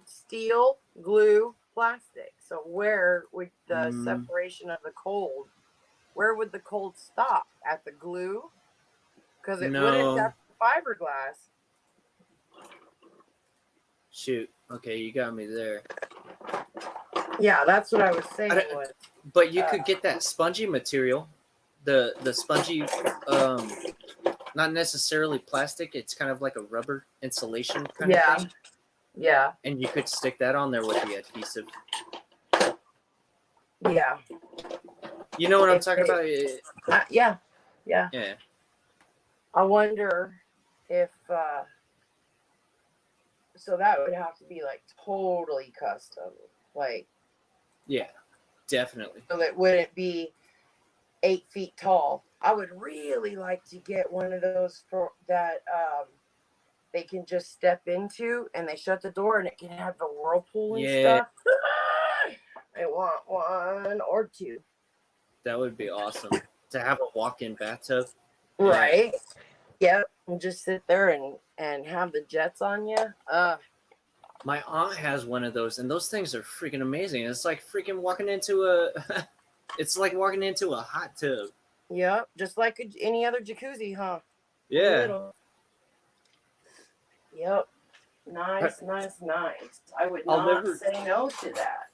steel, glue, plastic. So where would the Mm, separation of the cold? Where would the cold stop? At the glue? Because it wouldn't no, at the fiberglass. shoot. Okay, you got me there. Yeah, that's what I was saying. I don't- Was But you could get that spongy material, the spongy, not necessarily plastic. It's kind of like a rubber insulation kind of thing, yeah, and you could stick that on there with the adhesive. yeah, You know what I'm If talking it- about? yeah. Yeah. I wonder if so that would have to be like totally custom, like Yeah, definitely. so that wouldn't be 8 feet tall. I would really like to get one of those for that they can just step into and they shut the door and it can have the whirlpool and Yeah. stuff. I want one or two. That would be awesome to have a walk-in bathtub. Right. Yep. And just sit there and have the jets on you. My aunt has one of those, and those things are freaking amazing. It's like freaking walking into a. It's like walking into a hot tub. Yep. Just like any other jacuzzi, huh? Yeah. Little. Yep. Nice. I would I'll not never- say no to that.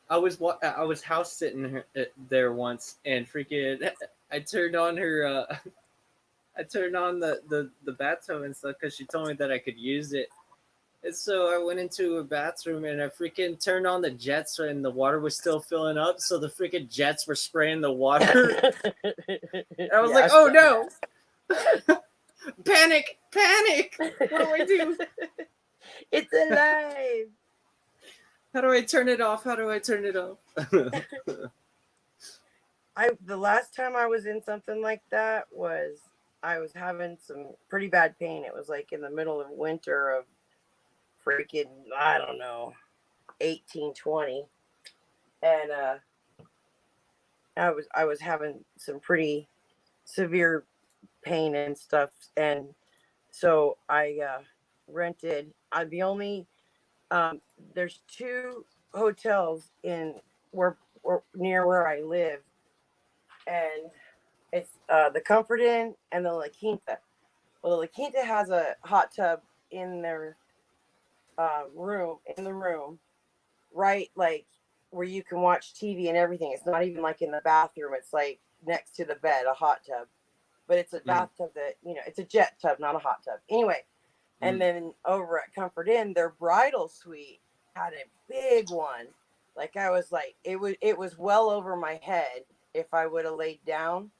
I was house sitting there once, and freaking I turned on her. I turned on the bathtub and stuff because she told me that I could use it. And so I went into a bathroom and I freaking turned on the jets and the water was still filling up. So the freaking jets were spraying the water. I was like, oh no. Panic. What do I do? It's alive. How do I turn it off? The last time I was in something like that was I was having some pretty bad pain. It was like in the middle of winter of freaking, I don't know, 1820. And I was having some pretty severe pain and stuff. And so I rented the only there's two hotels in where near where I live, and it's the Comfort Inn and the La Quinta. Well, the La Quinta has a hot tub in their room, right, like where you can watch TV and everything. It's not even like in the bathroom. It's like next to the bed, a hot tub, but it's a bathtub that it's a jet tub, not a hot tub. Anyway, and then over at Comfort Inn, their bridal suite had a big one. Like I was like, it was well over my head if I would have laid down.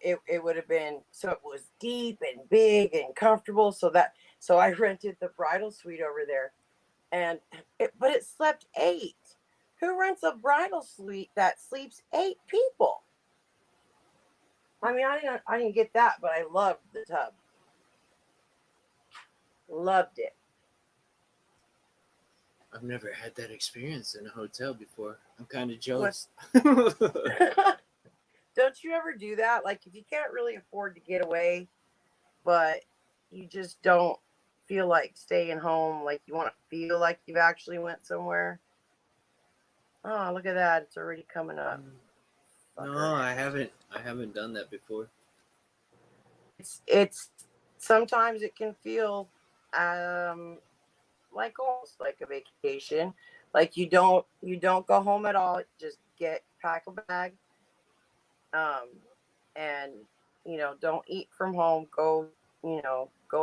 It would have been, so it was deep and big and comfortable. So I rented the bridal suite over there, but it slept 8. Who rents a bridal suite that sleeps 8 people? I mean, I didn't get that, but I loved the tub. Loved it. I've never had that experience in a hotel before. I'm kind of jealous. Don't you ever do that? Like if you can't really afford to get away, but you just don't feel like staying home, like you want to feel like you've actually went somewhere. Oh, look at that. It's already coming up. No, I haven't done that before. It's sometimes it can feel like almost like a vacation. Like you don't go home at all. Just pack a bag. And don't eat from home. Go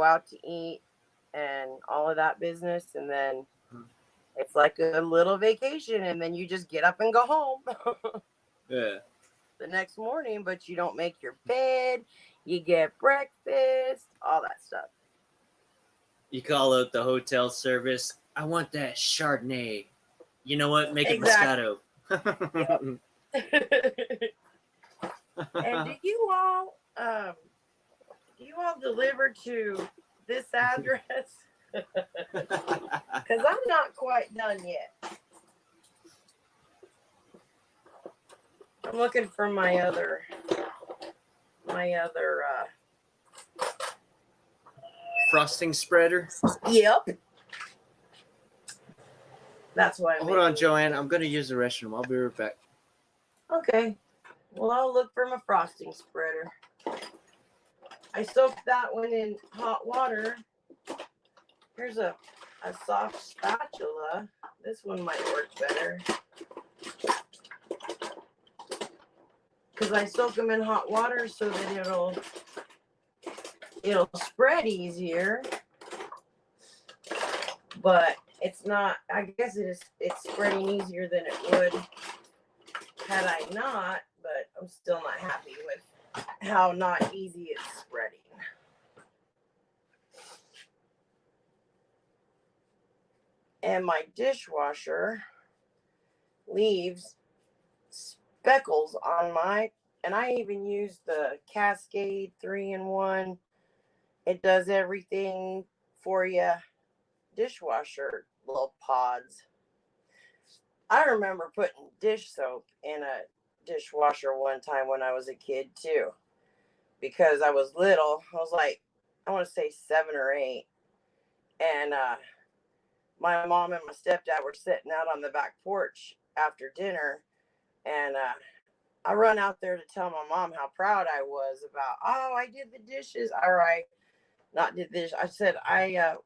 out to eat and all of that business, and then it's like a little vacation, and then you just get up and go home. Yeah. The next morning, but you don't make your bed, you get breakfast, all that stuff. You call out the hotel service. I want that Chardonnay. You know what? Make it Exactly. Moscato. And do you all deliver to this address? Because I'm not quite done yet. I'm looking for my other Frosting spreader. Yep. That's why I'm Hold on, Joanne. I'm gonna use the restroom. I'll be right back. Okay. Well, I'll look for my frosting spreader. I soaked that one in hot water. Here's a soft spatula. This one might work better. Because I soak them in hot water so that it'll spread easier. But it's not, I guess it's spreading easier than it would had I not, but I'm still not happy with how not easy it's spreading. And my dishwasher leaves speckles on and I even use the Cascade 3-in-1. It does everything for you. Dishwasher little pods. I remember putting dish soap in a dishwasher one time when I was a kid too, because I was little. I was like, I want to say 7 or 8, and my mom and my stepdad were sitting out on the back porch after dinner, and I run out there to tell my mom how proud I was about, oh, I did the dishes. All right, not did this. I said, I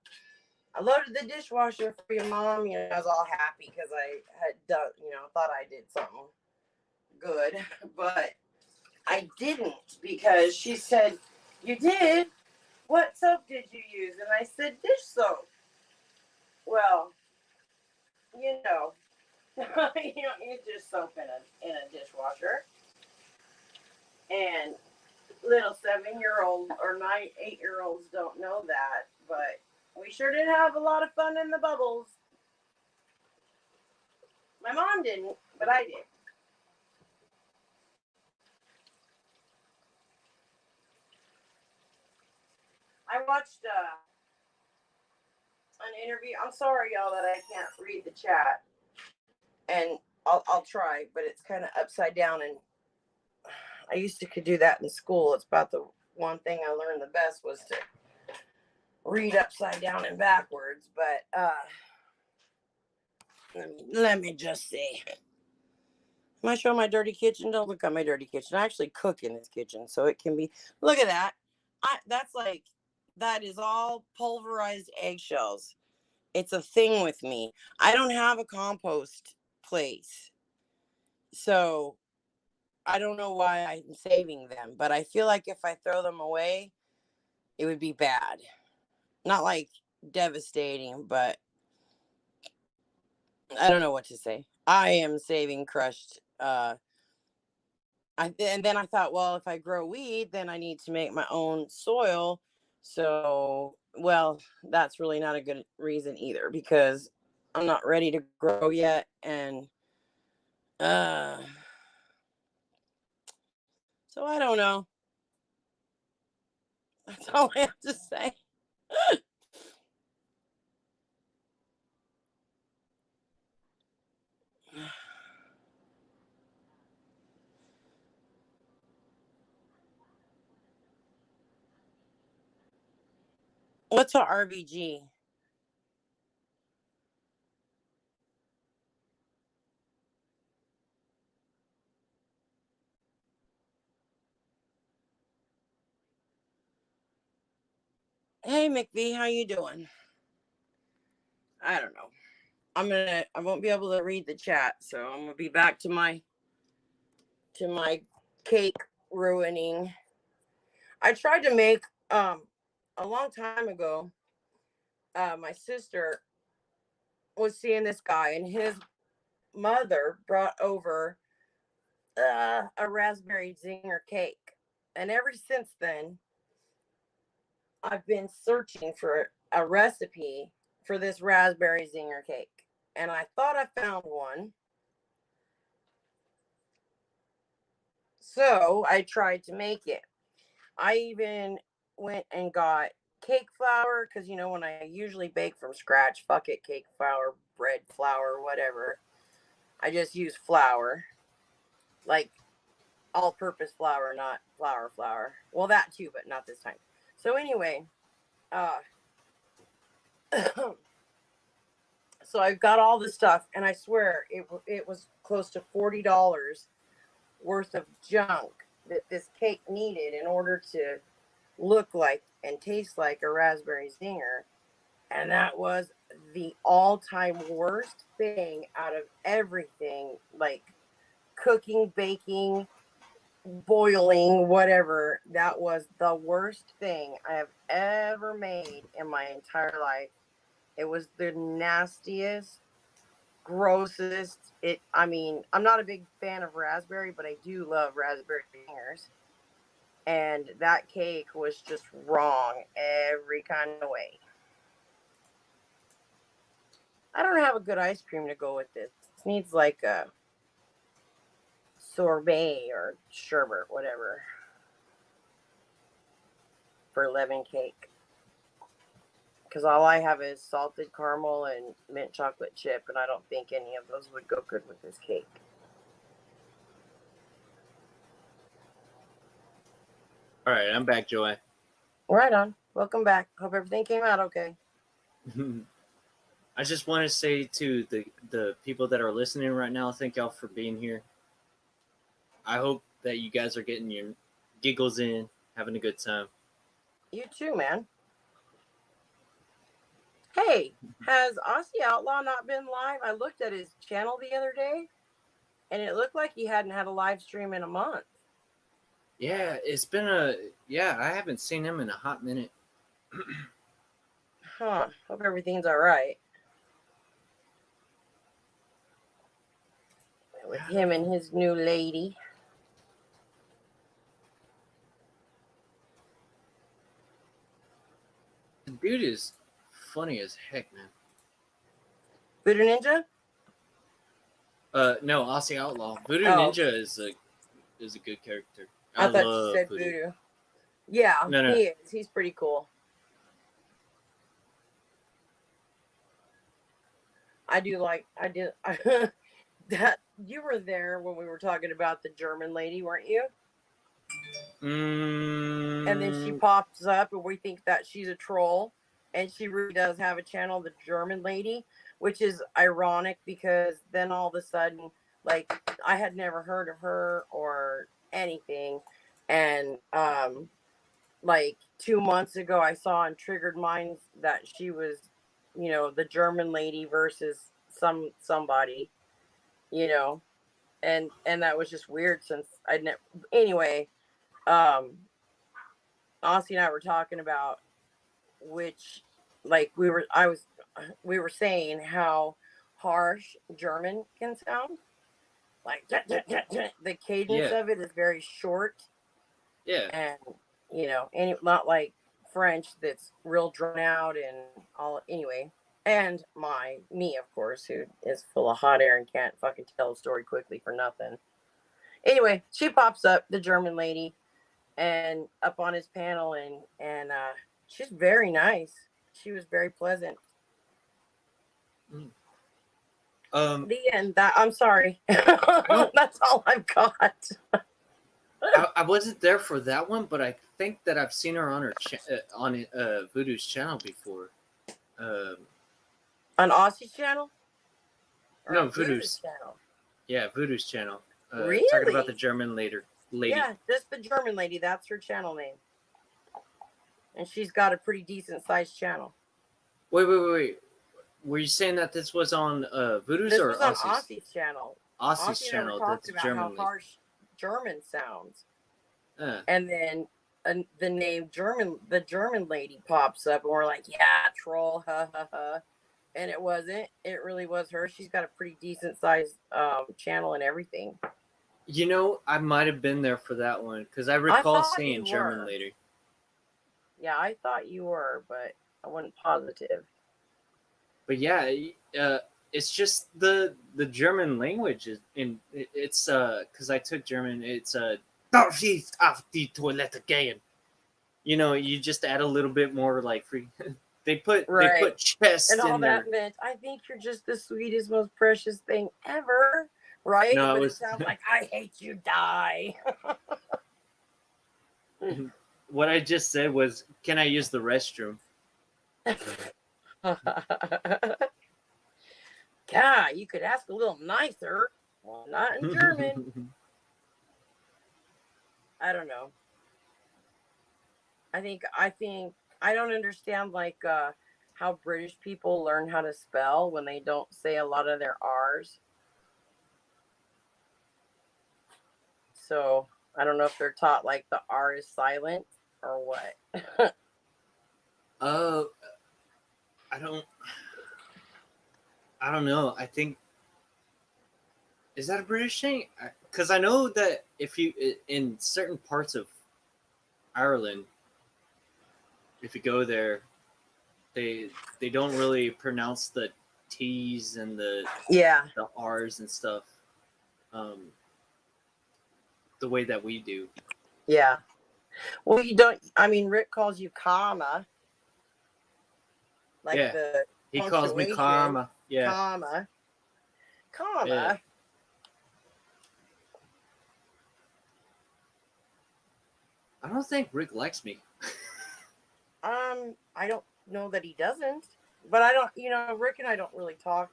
loaded the dishwasher for your mom. You know, I was all happy because I had done, thought I did something good, but I didn't, because she said, you did? What soap did you use? And I said, dish soap. Well, you don't use dish soap in a dishwasher. And little 7-year-old or 8-year-olds don't know that, but we sure did have a lot of fun in the bubbles. My mom didn't, but I did. I watched an interview. I'm sorry, y'all, that I can't read the chat, and I'll try, but it's kind of upside down, and I used to could do that in school. It's about the one thing I learned the best was to read upside down and backwards. But let me just see. Am I showing my dirty kitchen? Don't look at my dirty kitchen. I actually cook in this kitchen, so it can be. Look at that. That is all pulverized eggshells. It's a thing with me. I don't have a compost place, so I don't know why I'm saving them, but I feel like if I throw them away, it would be bad. Not like devastating, but I don't know what to say. I am saving crushed. And then I thought, well, if I grow weed, then I need to make my own soil. So, well, that's really not a good reason either, because I'm not ready to grow yet. And so I don't know. That's all I have to say. What's a RBG? Hey McVee, how you doing? I don't know. I won't be able to read the chat, so I'm gonna be back to my cake ruining. I tried to make a long time ago. My sister was seeing this guy, and his mother brought over a raspberry zinger cake, and ever since then I've been searching for a recipe for this raspberry zinger cake, and I thought I found one. So I tried to make it. I even went and got cake flour because when I usually bake from scratch, fuck it, cake flour, bread flour, whatever. I just use flour, like all-purpose flour, not flour. Well, that too, but not this time. So anyway, so I've got all the stuff, and I swear it was close to $40 worth of junk that this cake needed in order to look like and taste like a raspberry zinger. And that was the all-time worst thing out of everything, like cooking, baking, boiling, whatever. That was the worst thing I have ever made in my entire life. It was the nastiest, grossest. I'm not a big fan of raspberry, but I do love raspberry zingers. And that cake was just wrong every kind of way. I don't have a good ice cream to go with this. This needs like a sorbet or sherbet, whatever, for lemon cake. Because all I have is salted caramel and mint chocolate chip, and I don't think any of those would go good with this cake. All right, I'm back, Joy. Right on. Welcome back. Hope everything came out okay. I just want to say to the people that are listening right now, thank y'all for being here. I hope that you guys are getting your giggles in, having a good time. You too, man. Hey, has Aussie Outlaw not been live? I looked at his channel the other day, and it looked like he hadn't had a live stream in a month. Yeah, it's been I haven't seen him in a hot minute. Huh. Hope everything's all right with him and his new lady. The dude is funny as heck, man. Voodoo Ninja? No, Aussie Outlaw. Voodoo Oh. Ninja is a good character. I thought you said Voodoo. Yeah, No. he is. He's pretty cool. I did that. You were there when we were talking about the German lady, weren't you? And then she pops up and we think that she's a troll, and she really does have a channel, the German lady, which is ironic because then all of a sudden, like, I had never heard of her or anything. And like 2 months ago I saw on Triggered Minds that she was, the German lady versus somebody, and that was just weird since I'd never. Anyway, Aussie and I were talking about which, like, we were saying how harsh German can sound. Like the cadence of it is very short. Yeah. And not like French that's real drawn out and all. Anyway, and me, of course, who is full of hot air and can't fucking tell a story quickly for nothing. Anyway, she pops up, the German lady, and up on his panel, and she's very nice. She was very pleasant. The end. I'm sorry. No. That's all I've got. I wasn't there for that one, but I think that I've seen her on her on Voodoo's channel before. On Aussie's channel? Or No, on Voodoo's channel. Yeah, Voodoo's channel. Really? Talking about the German lady. Yeah, just the German lady. That's her channel name. And she's got a pretty decent sized channel. Wait. Were you saying that this was on Voodoo's this or was on Aussie's? Aussie's channel. Aussie's Aussie channel. Never That's talked about German how lady. harsh German sounds. And then the name the German lady pops up, and we're like, yeah, troll, ha ha ha. And it wasn't. It really was her. She's got a pretty decent sized channel and everything. I might have been there for that one because I recall thought seeing you German were. lady. Yeah, I thought you were, but I wasn't positive. But yeah, it's just the German language is it's because I took German. It's darf ich auf die Toilette gehen? You know, you just add a little bit more like free. They put Right. chest And all in that there. meant, I think you're just the sweetest, most precious thing ever. Right? No, But it it was sounds like, I hate you, die. what I just said was, can I use the restroom? God, you could ask a little nicer. Well, not in German. I don't know. I think I don't understand like how British people learn how to spell when they don't say a lot of their R's. So I don't know if they're taught like the R is silent or what. uh, I don't. I don't know. I think is that a British thing? Because I know that if you in certain parts of Ireland, if you go there, they they don't really pronounce the T's and Yeah, the R's and stuff um, the way that we do. yeah. Well, you don't. I mean, Rick calls you comma, like Yeah, the he calls me punctuation, karma. Yeah, comma, yeah. comma. I don't think Rick likes me. I don't know that he doesn't, but I don't. Rick and I don't really talk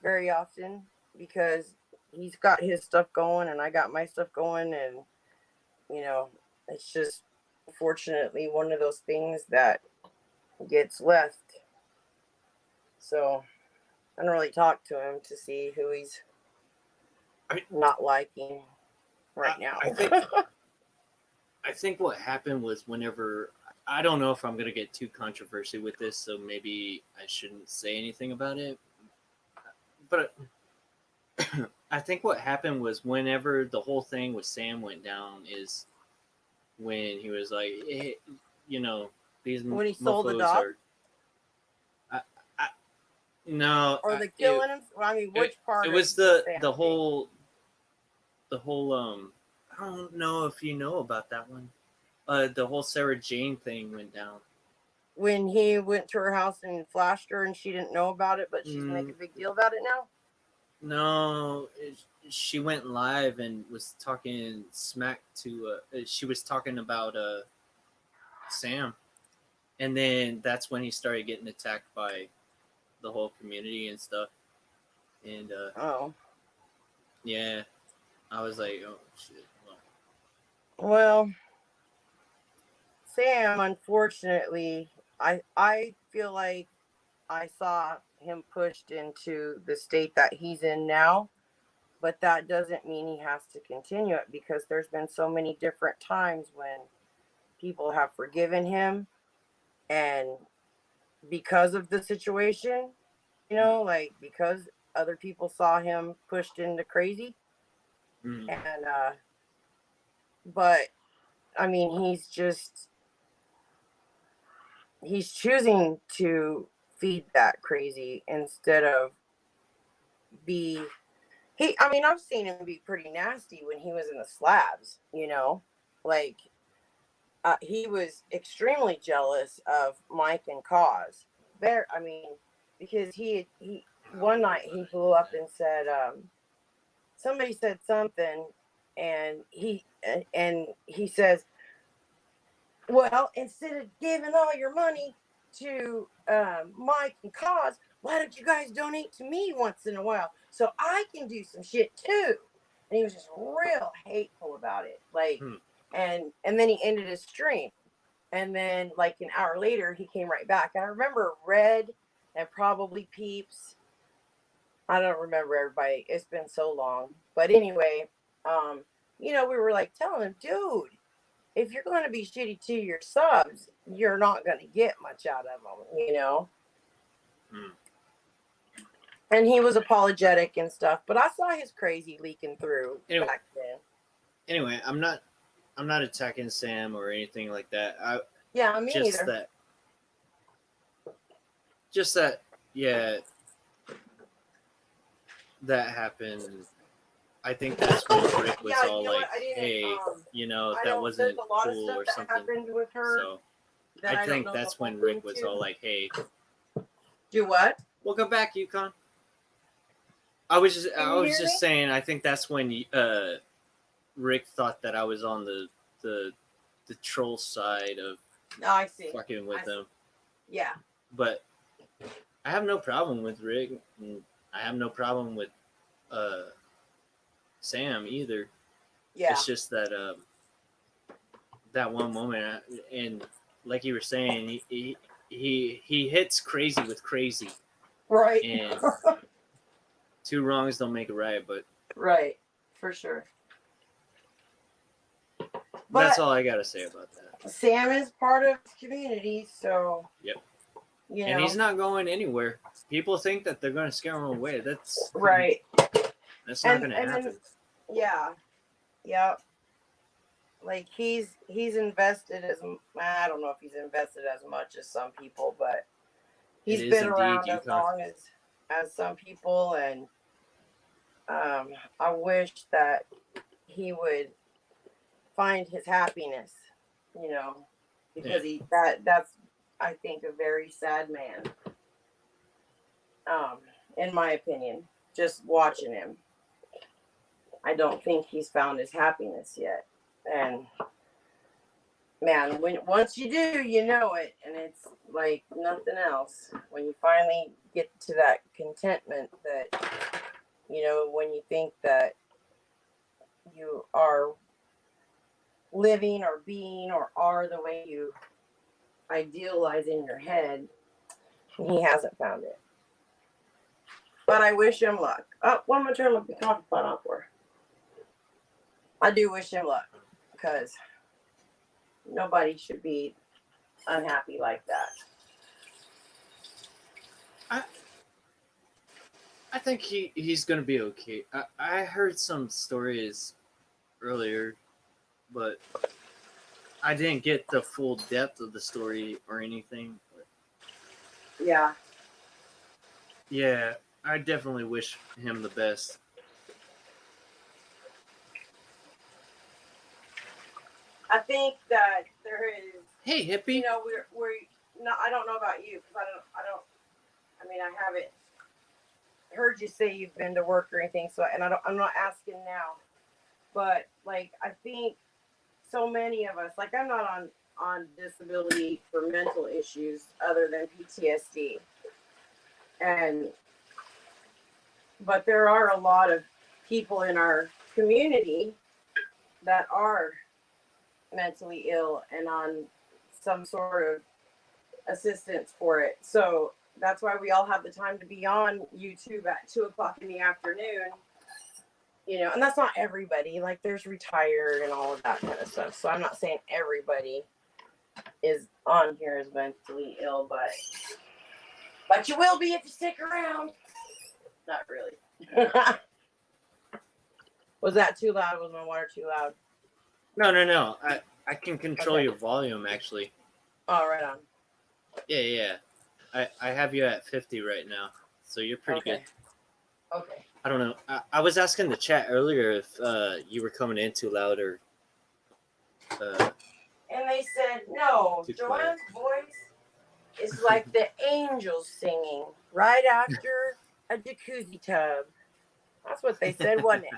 very often because he's got his stuff going and I got my stuff going, and you know, it's just unfortunately one of those things that gets left. So I don't really talk to him to see who he's I not liking right I, now. I think I think what happened was whenever I don't know if I'm gonna get too controversial with this, so maybe I shouldn't say anything about it. But I think what happened was whenever the whole thing with Sam went down is when he was like, hey, you know, these When he sold the mofos dog, are. I, I, no, or the killing him. Well, I mean, it, which part it of was the the Sam the thing? whole I don't know if you know about that one. The whole Sarah Jane thing went down. When he went to her house and flashed her and she didn't know about it, but she's making Mm, a big deal about it now. no, she went live and was talking smack to. She was talking about Sam, and then that's when he started getting attacked by the whole community and stuff. And Oh, yeah, I was like, oh shit. well, Sam, unfortunately, I feel like I saw him pushed into the state that he's in now, but that doesn't mean he has to continue it because there's been so many different times when people have forgiven him, and because of the situation, like because other people saw him pushed into crazy, Mm-hmm. and but I mean, he's choosing to feed that crazy instead of be I mean, I've seen him be pretty nasty when he was in the slabs, like he was extremely jealous of Mike and Cause. I mean, because he one night he blew up and said, somebody said something, and he says, well, instead of giving all your money to Mike and Cause, why don't you guys donate to me once in a while so I can do some shit too? And he was just real hateful about it. Like, Hmm. and then he ended his stream. And then like an hour later, he came right back. And I remember Red and probably Peeps. I don't remember everybody. It's been so long. But anyway, um, we were like telling him, dude, if you're going to be shitty to your subs, you're not going to get much out of them. Hmm. And he was apologetic and stuff, but I saw his crazy leaking through back then. Anyway, I'm not attacking Sam or anything like that. I Yeah, me just neither. that just that, yeah, that happened. I think that's when Rick was Yeah, all you know like, what? I didn't. "Hey, I that don't. There's wasn't a lot of cool" stuff or that something. happened with her So that I I don't think know the that's whole when thing Rick was to. all like, "Hey, Do what? welcome back, Yukon." Can I you was hear me? just saying. I think that's when Rick thought that I was on the the troll side of Oh, I see. fucking with see. him. Yeah. But I have no problem with Rick. And I have no problem with uh, Sam either. Yeah. It's just that that one moment, and like you were saying, he hits crazy with crazy, Right. and two wrongs don't make a right. But Right. For sure. that's But all I gotta say about that. Sam is part of the community, so Yep. you And know. he's not going anywhere. People think that they're going to scare him away. That's Right. That's not going to And happen. then yeah. Yep. Like he's invested as I don't know if he's invested as much as some people, but he's It is been indeed, around as Yukon. long as some people, and I wish that he would find his happiness, you know, because that's I think a very sad man. In my opinion, just watching him, I don't think he's found his happiness yet, and man, once you do, you know it, and it's like nothing else. When you finally get to that contentment that, you know, when you think that you are living or being or are the way you idealize in your head, he hasn't found it. But I wish him luck. Oh, one more turn the coffee pot on for. I do wish him luck because nobody should be unhappy like that. I think he's going to be okay. I heard some stories earlier, but I didn't get the full depth of the story or anything. But Yeah. yeah, I definitely wish him the best. I think that there is. Hey, hippie. You know, we're not. I don't know about you because I mean, I haven't heard you say you've been to work or anything. So, and I'm not asking now, but like I think so many of us, like I'm not on disability for mental issues other than PTSD, but there are a lot of people in our community that are mentally ill and on some sort of assistance for it. So that's why we all have the time to be on YouTube at 2:00 in the afternoon. You know, and that's not everybody. Like there's retired and all of that kind of stuff. So I'm not saying everybody is on here as mentally ill, but you will be if you stick around. Not really. Was that too loud? Was my water too loud? No. I can control Okay. your volume actually. Oh, right on. Yeah. I have you at 50 right now, so you're pretty good. Okay. I don't know. I was asking the chat earlier if you were coming in too loud or. And they said, no, Too Joanne's voice is like the angels singing right after a jacuzzi tub. That's what they said, wasn't it?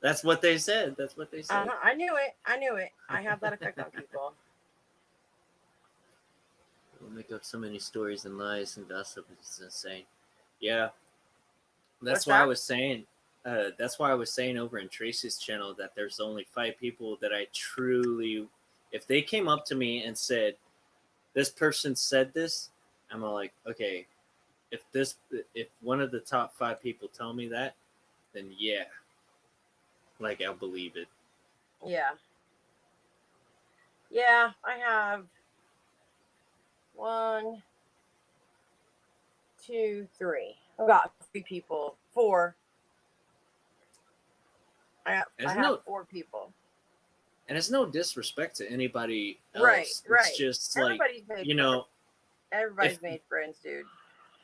That's what they said. I knew it. I have that effect on people. We'll make up so many stories and lies and gossip. It's insane. Yeah. That's why I was saying. That's why I was saying over in Tracy's channel that there's only 5 people that I truly, if they came up to me and said, "This person said this," I'm like, okay, if one of the top 5 people tell me that, then yeah, like I'll believe it. Yeah. Yeah, I have 1, 2, 3. I've got 3 people. 4. I have 4 people. And it's no disrespect to anybody else. Right. It's just like, everybody's made you know, Everybody's If- made friends, dude.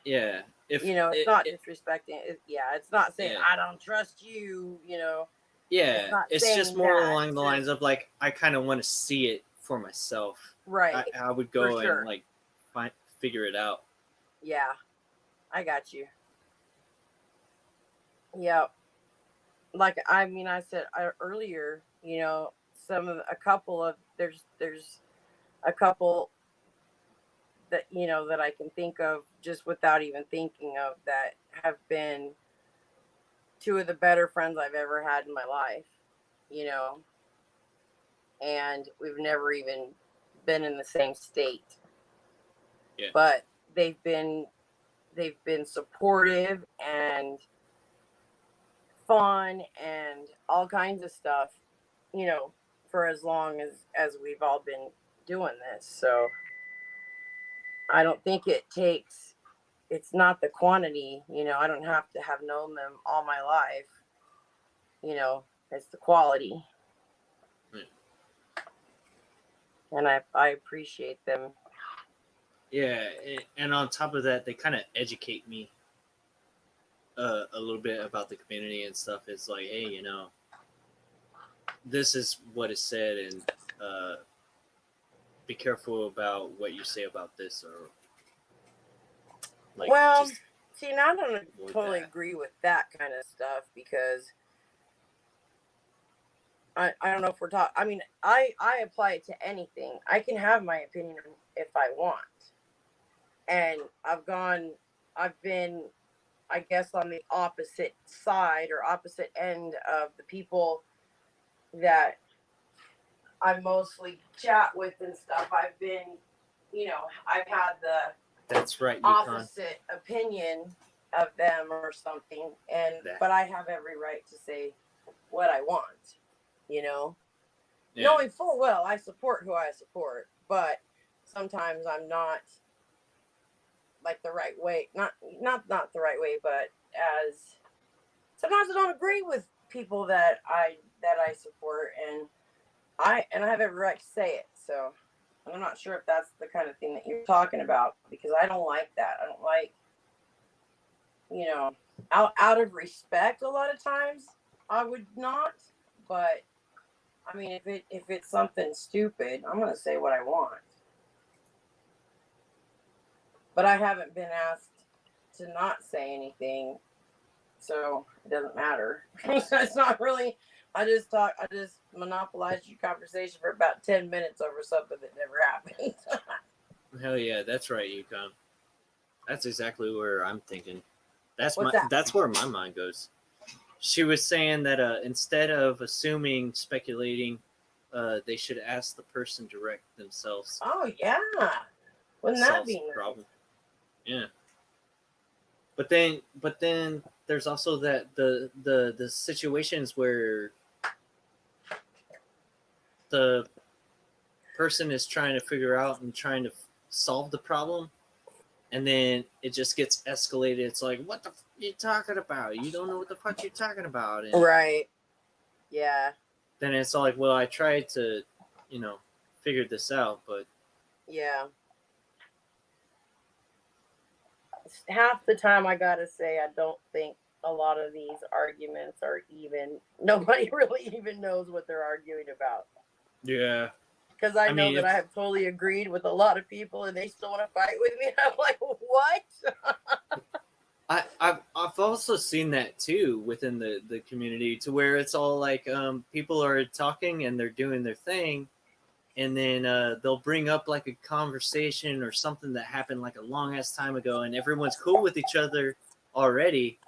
Yeah. If You know, it's it, not it- disrespecting. It's not saying Yeah. I don't trust you. You know, yeah, not it's just saying more that, along it's the lines just- of like I kind of want to see it for myself. right? I would go sure. and like figure it out. Yeah, I got you. Yeah, like I said earlier, you know, there's a couple that that I can think of just without even thinking of that have been two of the better friends I've ever had in my life, you know, and we've never even been in the same state. Yeah. But they've been supportive and fun and all kinds of stuff, you know, for as long as we've all been doing this. So I don't think it's not the quantity, you know, I don't have to have known them all my life, you know, it's the quality. And I appreciate them. Yeah, and on top of that, they kind of educate me a little bit about the community and stuff. It's like, hey, you know, this is what is said, and be careful about what you say about this, or like. Well, just see, now I don't avoid totally that. agree with that kind of stuff because I don't know if we're talking. I mean, I apply it to anything. I can have my opinion if I want, and I've been, I guess, on the opposite side or opposite end of the people that I mostly chat with and stuff. I've been, you know, I've had the That's right, Yukon. opposite opinion of them or something, and That. but I have every right to say what I want, you know. Yeah. Knowing full well I support who I support, but sometimes I'm not like the right way, not the right way, but as sometimes I don't agree with people that I support, and I have every right to say it. So I'm not sure if that's the kind of thing that you're talking about, because I don't like that. I don't like, you know, out of respect a lot of times I would not, but I mean, if it's something stupid, I'm gonna say what I want. But I haven't been asked to not say anything, so it doesn't matter. It's not really. I just monopolized your conversation for about 10 minutes over something that never happened. Hell yeah, that's right, Yukon. That's exactly where I'm thinking. What's that? That's where my mind goes. She was saying that instead of assuming, speculating, they should ask the person direct themselves. Oh yeah, wouldn't that Solves be the nice? problem. Yeah. But then there's also that the situations where the person is trying to figure out and trying to solve the problem, and then it just gets escalated. It's like, what the you talking about? You don't know what the fuck you're talking about. And Right. Yeah. then it's like, well, I tried to, you know, figure this out, but Yeah. Half the time, I gotta say, I don't think a lot of these arguments are even. Nobody really even knows what they're arguing about. yeah. Because I know mean, that if- I have totally agreed with a lot of people, and they still want to fight with me. I'm like, what? I've also seen that too within the community, to where it's all like people are talking and they're doing their thing, and then they'll bring up like a conversation or something that happened like a long ass time ago, and everyone's cool with each other already,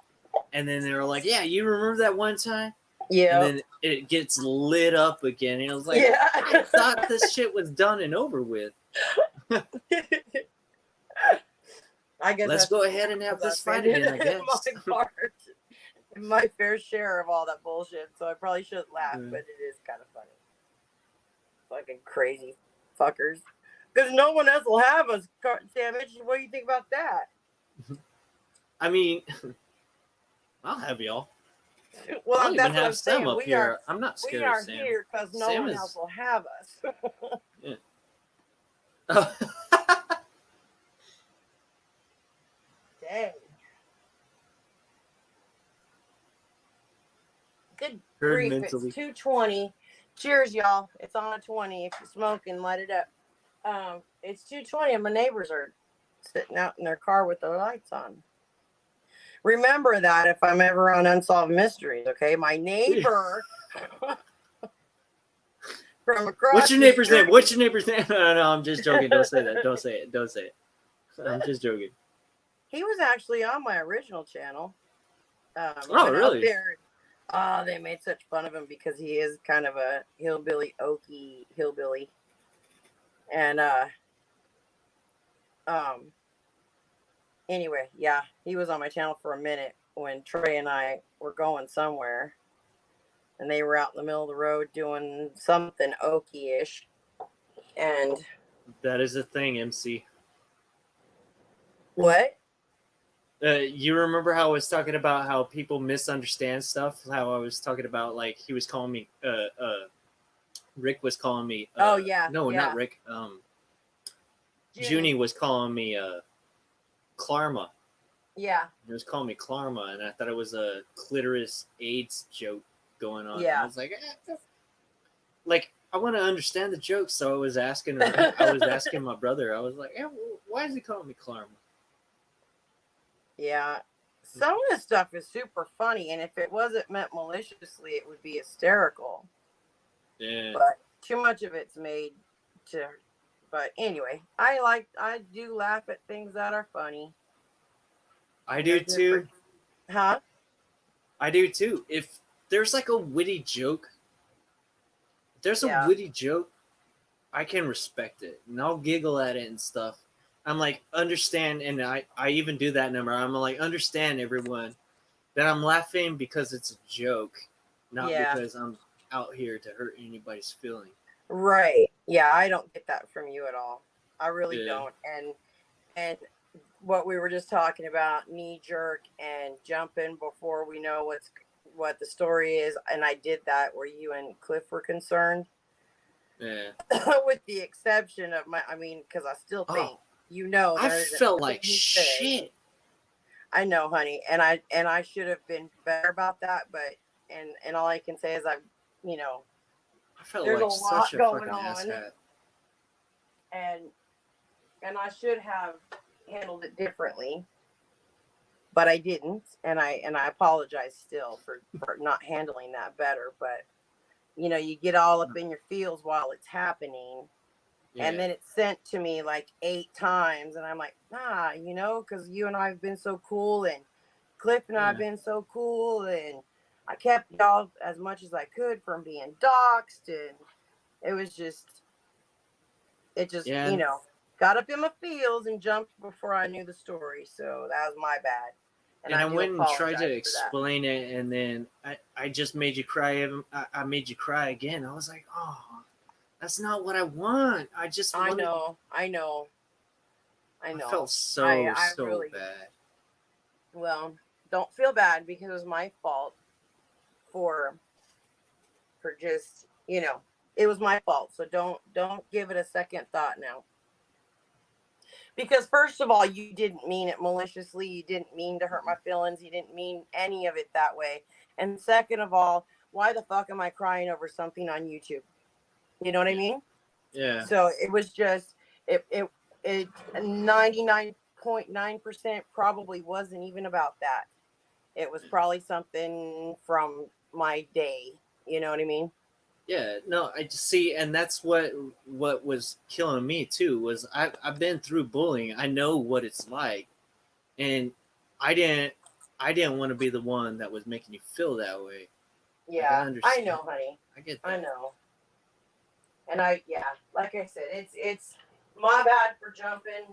and then they're like, yeah, you remember that one time? Yeah. And then it gets lit up again, and it was like, Yeah. I thought this shit was done and over with. I guess Let's that's go ahead and have because this I've fight been again, I in guess. my part, my fair share of all that bullshit. So I probably shouldn't laugh, Yeah. but it is kind of funny. Fucking crazy fuckers. Because no one else will have us, Damage. What do you think about that? I mean, I'll have y'all. Well, I'll that's even what I'm have Sam saying. up We here. I'm not we scared are of Sam. here because no Sam one is- else will have us. grief, mentally. it's 2:20. Cheers, y'all. It's on a 20. If you're smoking, light it up. It's 2:20 and my neighbors are sitting out in their car with their lights on. Remember that if I'm ever on Unsolved Mysteries, okay? My neighbor from across What's your the neighbor's name? street- What's your neighbor's name? No, I'm just joking. Don't say that. Don't say it. Don't say it. I'm just joking. He was actually on my original channel. Oh, went really? Out there. Oh, they made such fun of him because he is kind of a hillbilly, oaky hillbilly. And anyway, yeah, he was on my channel for a minute when Trey and I were going somewhere, and they were out in the middle of the road doing something oaky-ish. And That is a thing, MC. what? You remember how I was talking about how people misunderstand stuff? How I was talking about, like, he was calling me, Rick was calling me. Oh, yeah, No, yeah. not Rick. Junie was calling me Klarma. Yeah, He was calling me Klarma, and I thought it was a clitoris AIDS joke going on. Yeah. I was like, I want to understand the joke, so I was asking my brother. I was like, hey, why is he calling me Klarma? yeah. Some of this stuff is super funny, and if it wasn't meant maliciously, it would be hysterical. Yeah. But too much of it's made to. But anyway, I do laugh at things that are funny. I do They're too. different. Huh? I do too. If there's like a witty joke, if there's Yeah. a witty joke, I can respect it and I'll giggle at it and stuff. I'm like, understand, and I even do that number. I'm like, understand everyone that I'm laughing because it's a joke, not Yeah. because I'm out here to hurt anybody's feeling. Right. Yeah, I don't get that from you at all. I really Yeah. don't. And what we were just talking about, knee jerk and jumping before we know what the story is, and I did that where you and Cliff were concerned. Yeah. With the exception of because I still think I there isn't felt nothing like he said. shit. I know, honey, and I should have been better about that, but and all I can say is I felt there's like a lot such a going fucking on. asshat. and I should have handled it differently, but I didn't, and I apologize still for not handling that better. But you get all up in your feels while it's happening. Yeah. And then it's sent to me like 8 times. And I'm like, because you and I have been so cool. And Cliff and I have been so cool. And I kept y'all as much as I could from being doxxed. And it was got up in my feels and jumped before I knew the story. So that was my bad. And I do went and tried apologize to for that. explain it, and then I just made you cry. I made you cry again. I was like, oh, that's not what I want. I just I wanted, know. I felt so really, bad. Well, don't feel bad because it was my fault for just, it was my fault. So don't give it a second thought now. Because first of all, you didn't mean it maliciously. You didn't mean to hurt my feelings. You didn't mean any of it that way. And second of all, why the fuck am I crying over something on YouTube? You know what I mean? Yeah. So it was just, it 99.9% probably wasn't even about that. It was probably something from my day. You know what I mean? Yeah, no, I just see, and that's what was killing me too. Was I've been through bullying. I know what it's like, and I didn't want to be the one that was making you feel that way. Yeah, Like, I know, honey. I get that. I know. And like I said, it's my bad for jumping.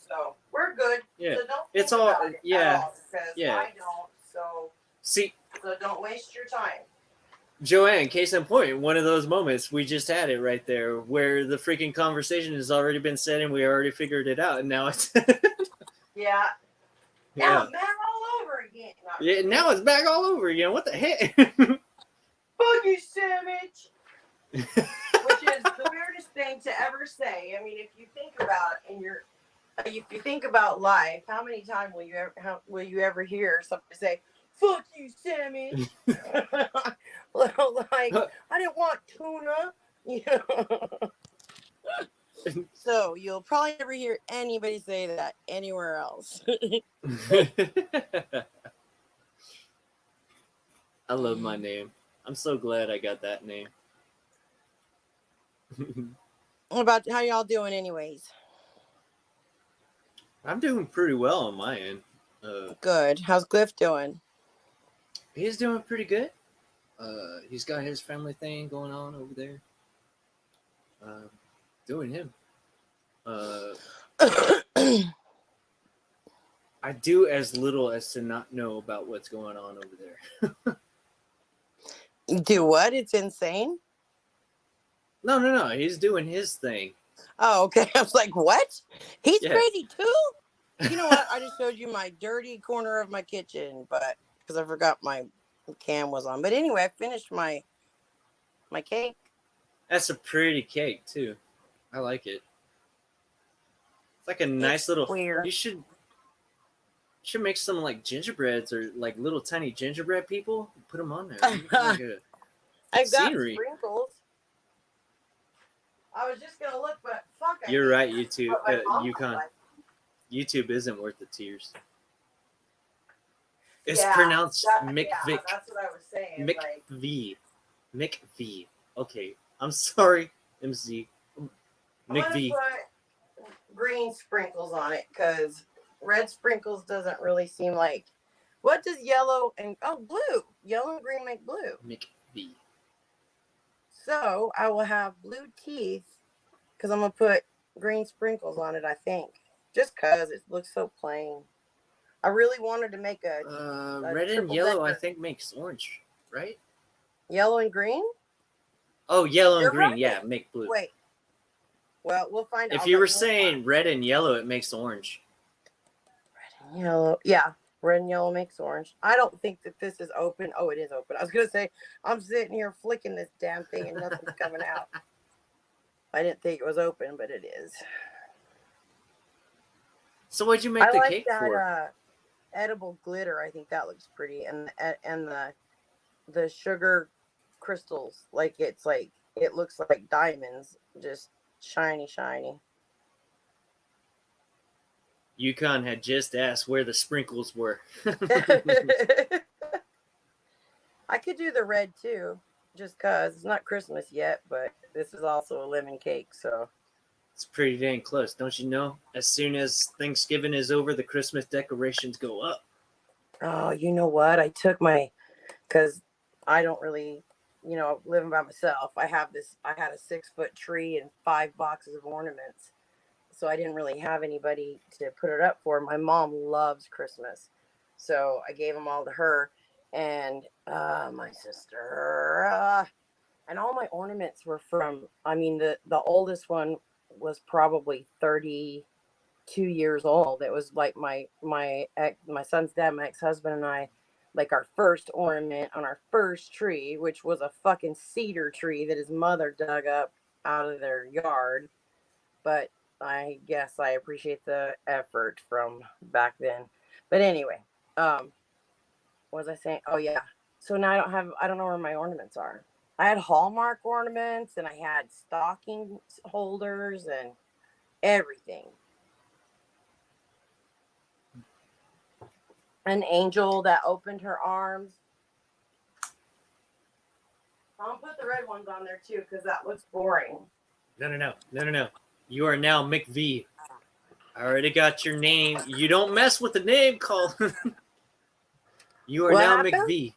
So we're good. Yeah, So don't think it's all about it at all, because I don't. So don't waste your time. Joanne, case in point, one of those moments we just had it right there, where the freaking conversation has already been said and we already figured it out, and now it's Yeah. Now I'm back all over again. Now it's back all over again. What the heck? Fuck you, Savage. Which is the weirdest thing to ever say. I mean, if you think about if you think about life, how many times will you ever hear somebody say fuck you, Sammy. Like, I didn't want tuna. You know? So you'll probably never hear anybody say that anywhere else. I love my name. I'm so glad I got that name. What about how y'all doing anyways? I'm doing pretty well on my end. Good. How's Cliff doing? He's doing pretty good. He's got his family thing going on over there. Doing him. I do as little as to not know about what's going on over there. Do what? It's insane. No. He's doing his thing. Oh, okay. I was like, what? He's Yeah. crazy too? You know what? I just showed you my dirty corner of my kitchen, but because I forgot my cam was on. But anyway, I finished my cake. That's a pretty cake too. I like it. It's like a nice little. Weird. You should make some like gingerbreads or like little tiny gingerbread people. Put them on there. Make like a I've got scenery. sprinkles. I was just gonna look, but fuck. You're right, YouTube. But my mom was Yukon. like, YouTube isn't worth the tears. It's Yeah, pronounced yeah, McVick. that's what I was saying. Like, McV. McV. Okay. I'm sorry, MC. I'm gonna McV. put green sprinkles on it because red sprinkles doesn't really seem like. What does yellow and blue? Yellow and green make blue. McV. So I will have blue teeth because I'm gonna put green sprinkles on it. I think just because it looks so plain. I really wanted to make a Red and triple yellow, I decker. think, makes orange, right? Yellow and green. Oh, yellow and You're green, right. yeah, make blue. Wait. Well, we'll find out. If you were saying red and yellow, it makes orange. red and yellow, yeah, red and yellow makes orange. I don't think that this is open. Oh, it is open. I was gonna say I'm sitting here flicking this damn thing and nothing's coming out. I didn't think it was open, but it is. So what'd you make I the like cake that for? edible glitter. I think that looks pretty, and the sugar crystals. Like it looks like diamonds, just shiny. Yukon had just asked where the sprinkles were. I could do the red too, just cause it's not Christmas yet, but this is also a lemon cake, so It's pretty dang close, don't you know? As soon as Thanksgiving is over, the Christmas decorations go up. oh, you know what? Cause I don't really, living by myself. I had a 6-foot tree and 5 boxes of ornaments. So I didn't really have anybody to put it up for. My mom loves Christmas. So I gave them all to her and my sister. And all my ornaments were from, the oldest one was probably 32 years old. It was like my son's dad, my ex-husband, and I, like our first ornament on our first tree, which was a fucking cedar tree that his mother dug up out of their yard. But I guess I appreciate the effort from back then. But anyway, what was I saying? Oh yeah. So now I don't know where my ornaments are. I had Hallmark ornaments and I had stocking holders and everything. An angel that opened her arms. I'll put the red ones on there too because that looks boring. No. You are now McV. I already got your name. You don't mess with the name called. You are What now happened? McV.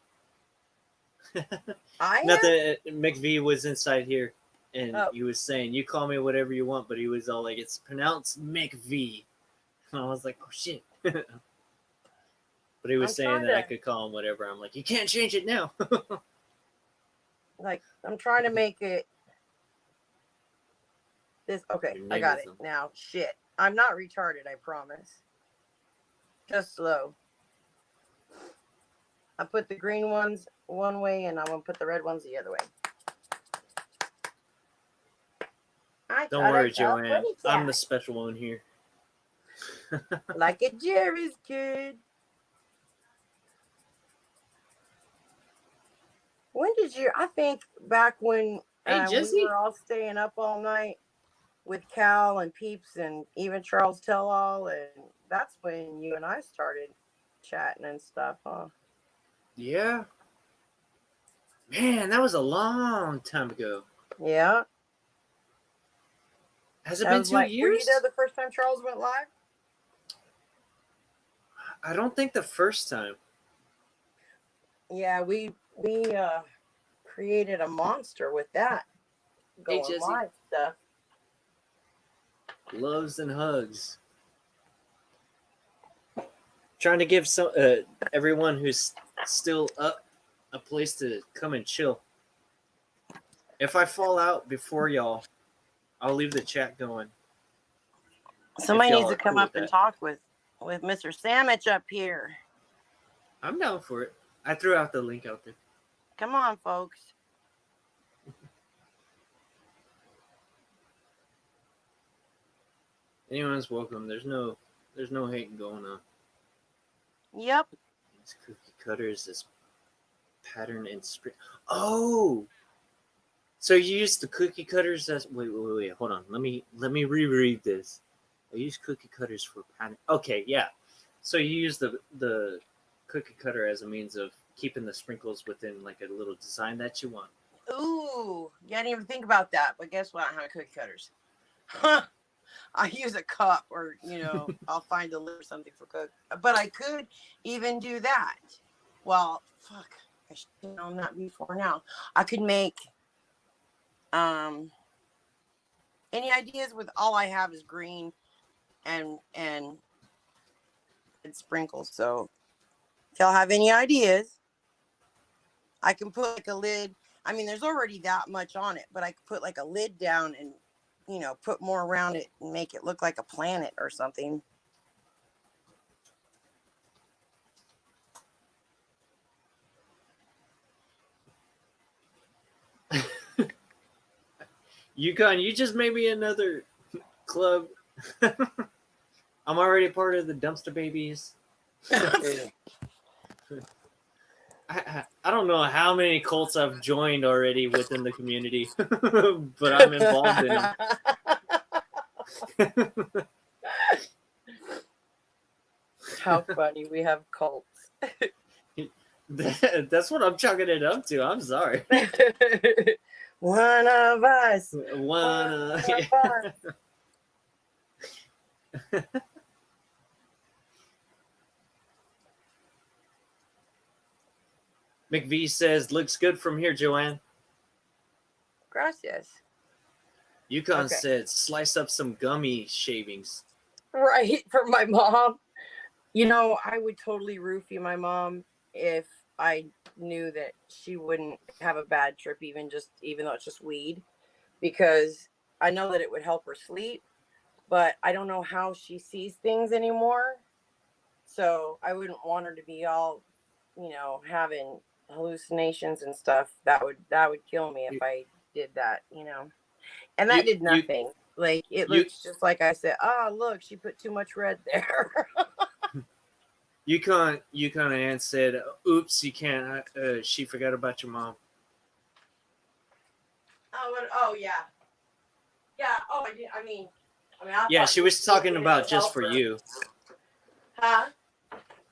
I Not am? that McV was inside here and Oh. he was saying, you call me whatever you want, but he was all like, it's pronounced McV. And I was like, oh shit. But he was I'm saying trying that I to- could call him whatever. I'm like, you can't change it now. Like I'm trying to make it this. Okay, Your I name got is it them. now. Shit, I'm not retarded. I promise. Just slow. I put the green ones one way, and I'm gonna put the red ones the other way. Don't worry, Joanne. I'm the special one here. like a Jerry's kid. When did you? I think back when Hey, we Jesse. were all staying up all night with Cal and Peeps and even Charles Tellall, and that's when you and I started chatting and stuff, huh? Yeah. Man, that was a long time ago. Yeah. Has it That been was 2 like, were you years? there the first time Charles went live? I don't think the first time. Yeah, we created a monster with that Hey, going Jesse. live stuff. Loves and hugs. Trying to give some everyone who's still up a place to come and chill. If I fall out before y'all, I'll leave the chat going. Somebody y'all needs to are come cool up with and that. talk with Mr. Sandwich up here. I'm down for it. I threw out the link out there. Come on, folks. Anyone's welcome. There's no hating going on. Yep. These cookie cutters, this pattern and spring. Oh, so you use the cookie cutters as wait. Hold on. Let me reread this. I use cookie cutters for pattern. Okay, yeah. So you use the cookie cutter as a means of keeping the sprinkles within like a little design that you want. Ooh, you didn't even think about that. But guess what? I don't have cookie cutters. I use a cup, or I'll find a lid or something for cook. But I could even do that. Well, fuck, I should have known that before. Now I could make any ideas with all I have is green and sprinkles. So if y'all have any ideas, I can put like a lid. I mean, there's already that much on it, but I could put like a lid down and put more around it and make it look like a planet or something. Yukon, you just made me another club. I'm already part of the Dumpster Babies. I don't know how many cults I've joined already within the community, but I'm involved in them. How funny. We have cults. That's what I'm chucking it up to. I'm sorry. One of us. One. McVee says, looks good from here, Joanne. Gracias. Yukon Okay. said, slice up some gummy shavings. Right, for my mom. I would totally roofie my mom if I knew that she wouldn't have a bad trip, even though it's just weed, because I know that it would help her sleep, but I don't know how she sees things anymore. So I wouldn't want her to be all, having hallucinations and stuff. That would kill me if I did that, And that did nothing. Like, it looks just like I said, oh, look, she put too much red there. Yukon Ann said, oops, you can't. She forgot about your mom. Oh, yeah. Yeah. Oh, I mean, yeah, she was talking about just for you. Huh?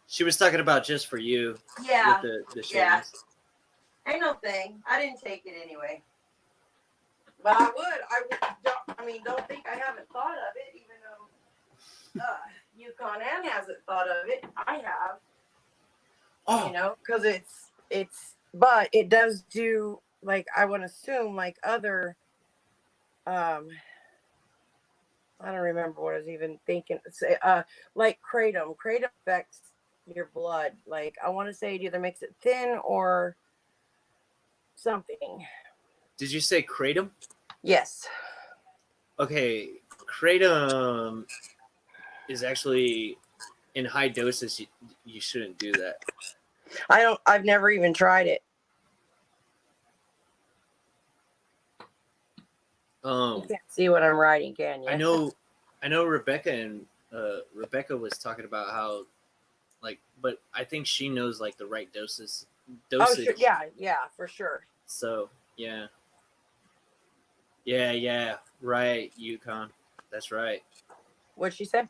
She was talking about just for you. Yeah. With the shavings. Yeah. Ain't no thing. I didn't take it anyway. But I would. Don't think I haven't thought of it, even though Yukon Ann hasn't thought of it. I have. Oh. Because but it does do, like, I would assume, like other, I don't remember what I was even thinking. Say, like kratom. Kratom affects your blood. Like, I want to say it either makes it thin or something. Did you say kratom? Yes. Okay, kratom is actually in high doses. You shouldn't do that. I've never even tried it. You can't see what I'm writing, can you? I know Rebecca was talking about how, like, but I think she knows like the right doses dosage. sure. Yeah, for sure. So yeah, right, Yukon. That's right. What'd she say?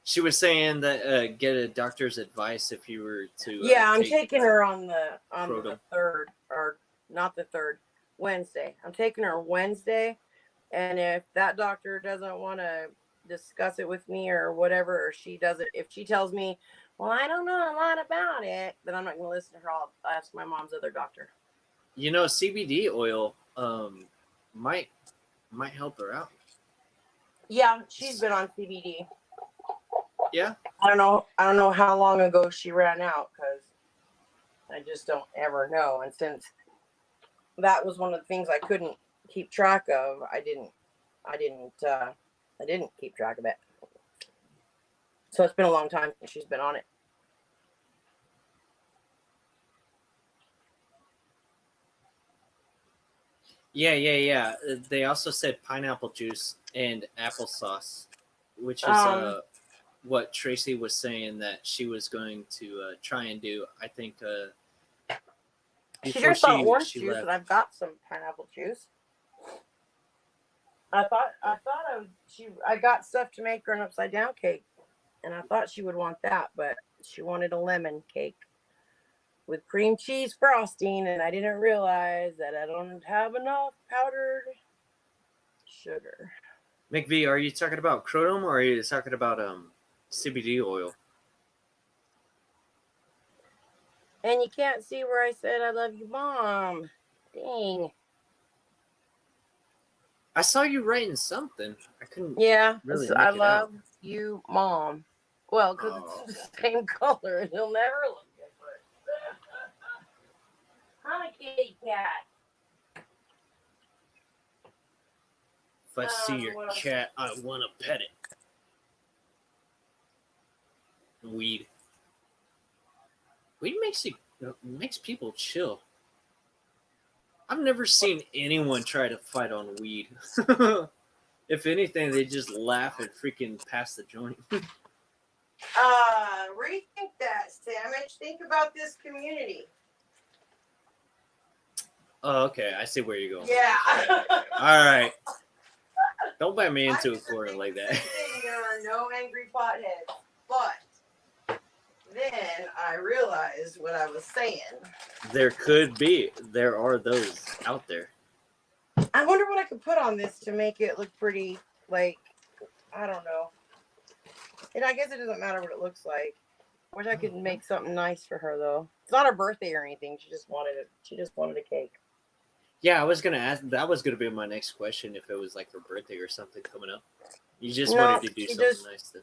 She was saying that get a doctor's advice if you were to Yeah, I'm take taking her on the Crotom. third, or not the third, Wednesday. I'm taking her Wednesday, and if that doctor doesn't want to discuss it with me or whatever, or she doesn't, if she tells me, well, I don't know a lot about it, then I'm not going to listen to her. I'll ask my mom's other doctor. You know, CBD oil might help her out. Yeah, she's been on CBD. Yeah. I don't know how long ago she ran out, because I just don't ever know. And since that was one of the things I couldn't keep track of, I didn't keep track of it. So it's been a long time since she's been on it. Yeah. They also said pineapple juice and applesauce, which is what Tracy was saying that she was going to try and do. I think She before just saw orange she juice, left. and I've got some pineapple juice. I got stuff to make her an upside down cake, and I thought she would want that, but she wanted a lemon cake with cream cheese frosting, and I didn't realize that I don't have enough powdered sugar. McV, are you talking about Crotom or are you talking about CBD oil? And you can't see where I said I love you, Mom. Dang. I saw you writing something. I couldn't. Yeah, really I make it out. love you, Mom. Well, because it's the same color, and it'll never look different. Hi, kitty cat. If I see your what else? cat, I want to pet it. Weed makes people chill. I've never seen anyone try to fight on weed. If anything, they just laugh and freaking pass the joint. Rethink that, Sandwich. Think about this community. Oh, okay. I see where you're going. Yeah. All right. Don't back me into a corner like that. There are no angry potheads, but then I realized what I was saying. There could be. There are those out there. I wonder what I could put on this to make it look pretty, like, I don't know. And I guess it doesn't matter what it looks like. I wish I could make something nice for her, though. It's not her birthday or anything. She just wanted it. She just wanted a cake. Yeah, I was gonna ask. That was gonna be my next question. If it was like her birthday or something coming up, you just No, wanted to do she something just- nice. Then.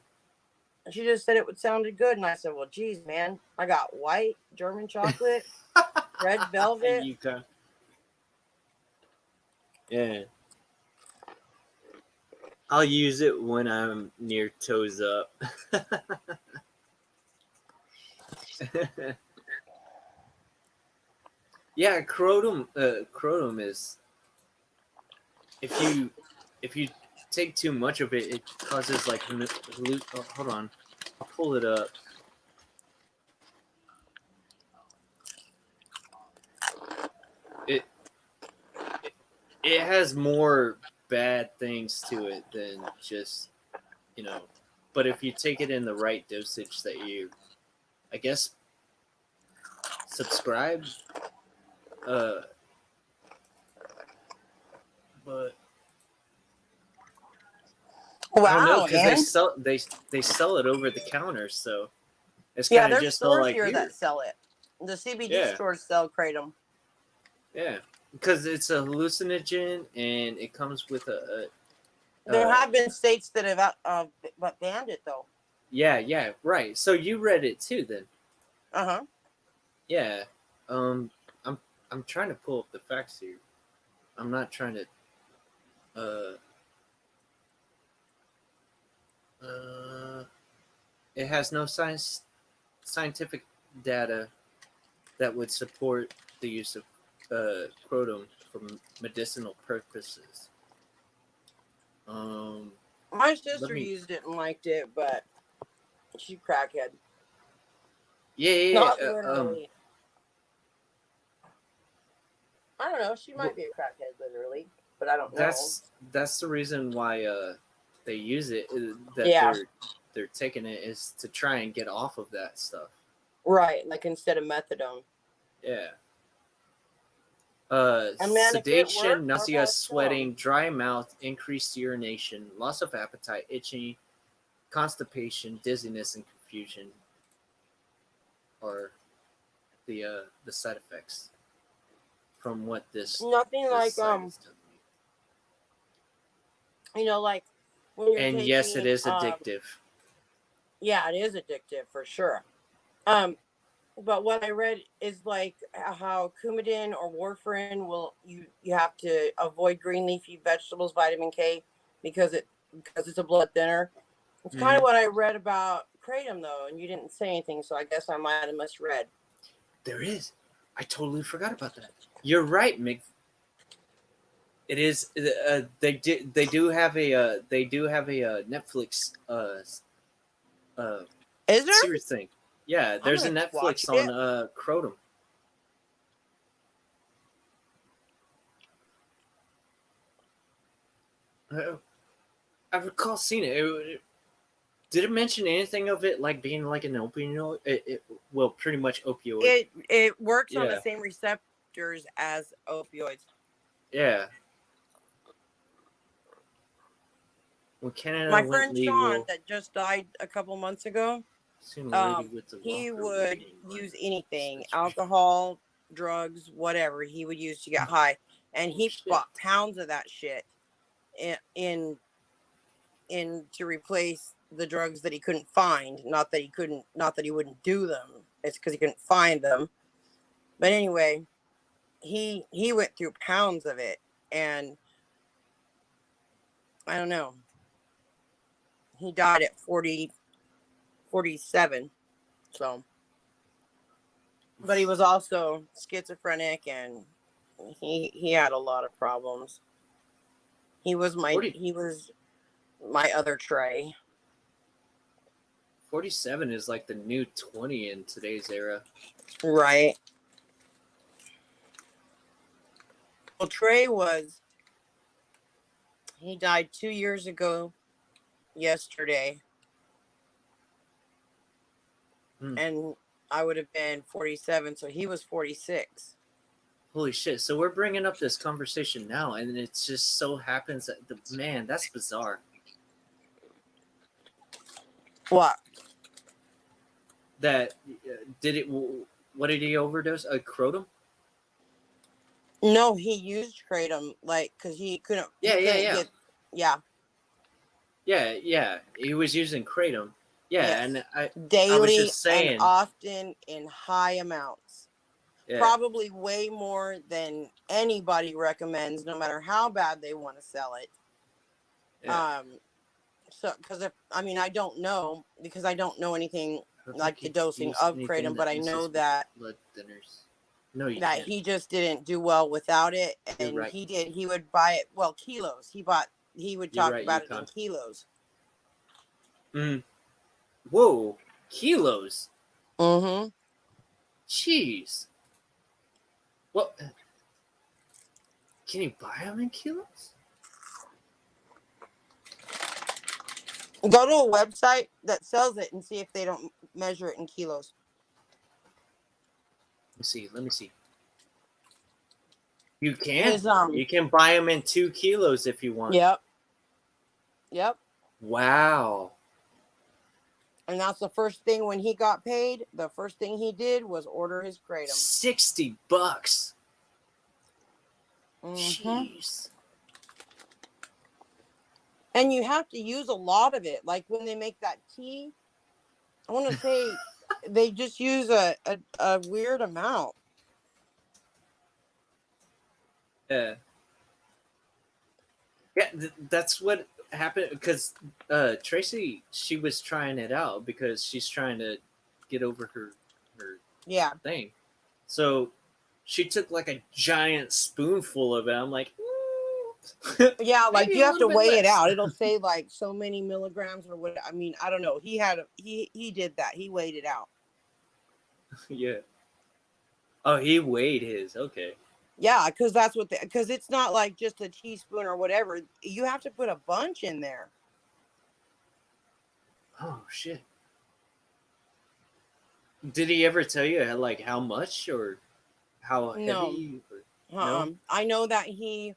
She just said it sounded good, and I said, "Well, geez, man, I got white German chocolate, red velvet." You can. Yeah. I'll use it when I'm near toes up. Yeah, Crotom is. If you take too much of it, it causes like hold on, I'll pull it up. It has more bad things to it than just, but if you take it in the right dosage that you, I guess, subscribe, but Wow, I don't know, because man. they sell it over the counter, so it's Yeah, kind of there's just all stores like here here. that sell it. The CBD Yeah. stores sell Kratom. Yeah, because it's a hallucinogen and it comes with a There have been states that have but banned it though. yeah, right. So you read it too, then? Yeah. I'm trying to pull up the facts here. I'm not trying to. It has no scientific data that would support the use of Crotom for medicinal purposes. My sister used it and liked it, but she crackhead. Yeah. Not literally. I don't know. She might be a crackhead, literally, but I don't know. That's the reason why they use it. That Yeah. they're taking it is to try and get off of that stuff. Right, like instead of methadone. Yeah. And man, if it Sedation, worked, nausea, that's sweating, dry mouth, increased urination, loss of appetite, itching, constipation, dizziness, and confusion are the side effects from what this nothing this like site is telling me. you know, like when you're And taking yes, it is addictive. yeah, it is addictive for sure. But what I read is like how Coumadin or warfarin will you have to avoid green leafy vegetables, vitamin K, because it's a blood thinner. It's kind of what I read about kratom though, and you didn't say anything, so I guess I might have misread. There is. I totally forgot about that. You're right, Mick. It is. They do have a Netflix Is there? series thing. Yeah, there's a gonna watch Netflix on it. Crotum. I recall seeing it. Did it mention anything of it like being like an opioid? Well, pretty much opioid. It works on the Yeah. same receptors as opioids. Yeah. When Canada My went friend legal, Sean that just died a couple months ago, seen a lady with the he locker would waiting use room. anything, Such- alcohol, drugs, whatever he would use to get high, and Oh, he shit. bought pounds of that shit in to replace the drugs that he couldn't find. Not that he wouldn't do them. It's because he couldn't find them. But anyway, he went through pounds of it, and I don't know. He died at 47. So, but he was also schizophrenic, and he had a lot of problems. He was my 40 other Trey. 47 is like the new 20 in today's era. Right. Well, Trey he died 2 years ago yesterday. And I would have been 47, so he was 46. Holy shit. So we're bringing up this conversation now, and it just so happens that man, that's bizarre. What? That what did he overdose? Crotum? No, he used kratom, like, because he couldn't. Yeah. Yeah. Yeah. He was using kratom. Yeah, Yes. and I Daily was just saying, and often in high amounts. yeah. Probably way more than anybody recommends, no matter how bad they want to sell it. Yeah. So, because I don't know, because I don't know anything like the can't dosing use of anything kratom, but I uses know that blood thinners. No, you that can't. he just didn't do well without it, You're and right. he would buy it, well, kilos. He would You're talk right, about it Yukon. in kilos. Whoa, kilos. Mm-hmm. Jeez. What? Can you buy them in kilos? Go to a website that sells it and see if they don't measure it in kilos. Let me see. You can. You can buy them in 2 kilos if you want. Yep. Wow. And that's the first thing when he got paid. The first thing he did was order his kratom. $60. Jeez. And you have to use a lot of it. Like when they make that tea, I want to say they just use a weird amount. Yeah. Yeah, that's what happened because Tracy, she was trying it out because she's trying to get over her thing. So she took like a giant spoonful of it. I'm like, yeah, like you have to weigh it out. It'll say like so many milligrams or what. I mean, I don't know. He did that. He weighed it out. Yeah. Oh, he weighed his. Okay. Yeah, because that's what because it's not like just a teaspoon or whatever. You have to put a bunch in there. Oh shit! Did he ever tell you like how much or how No, heavy? No. I know that he,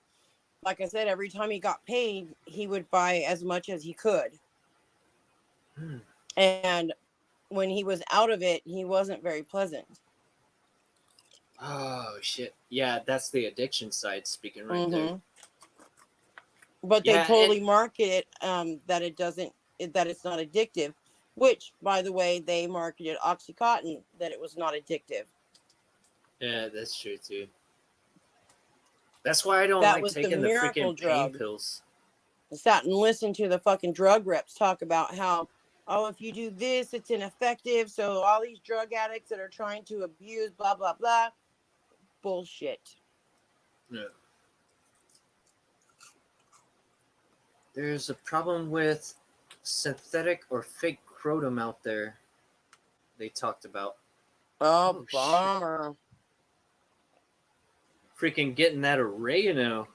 like I said, every time he got paid, he would buy as much as he could. Hmm. And when he was out of it, he wasn't very pleasant. Oh shit! Yeah, that's the addiction side speaking right there. Hmm. But they Yeah, and totally market it that it doesn't that it's not addictive. Which, by the way, they marketed OxyContin that it was not addictive. yeah, that's true too. That's why I don't That like was the taking the miracle freaking pain drug. pills. I sat and listened to the fucking drug reps talk about how, oh, if you do this, it's ineffective. So all these drug addicts that are trying to abuse, blah blah blah, bullshit. No. There's a problem with synthetic or fake scrotum out there. They talked about. Oh, Oh shit! bummer. Freaking getting that oregano.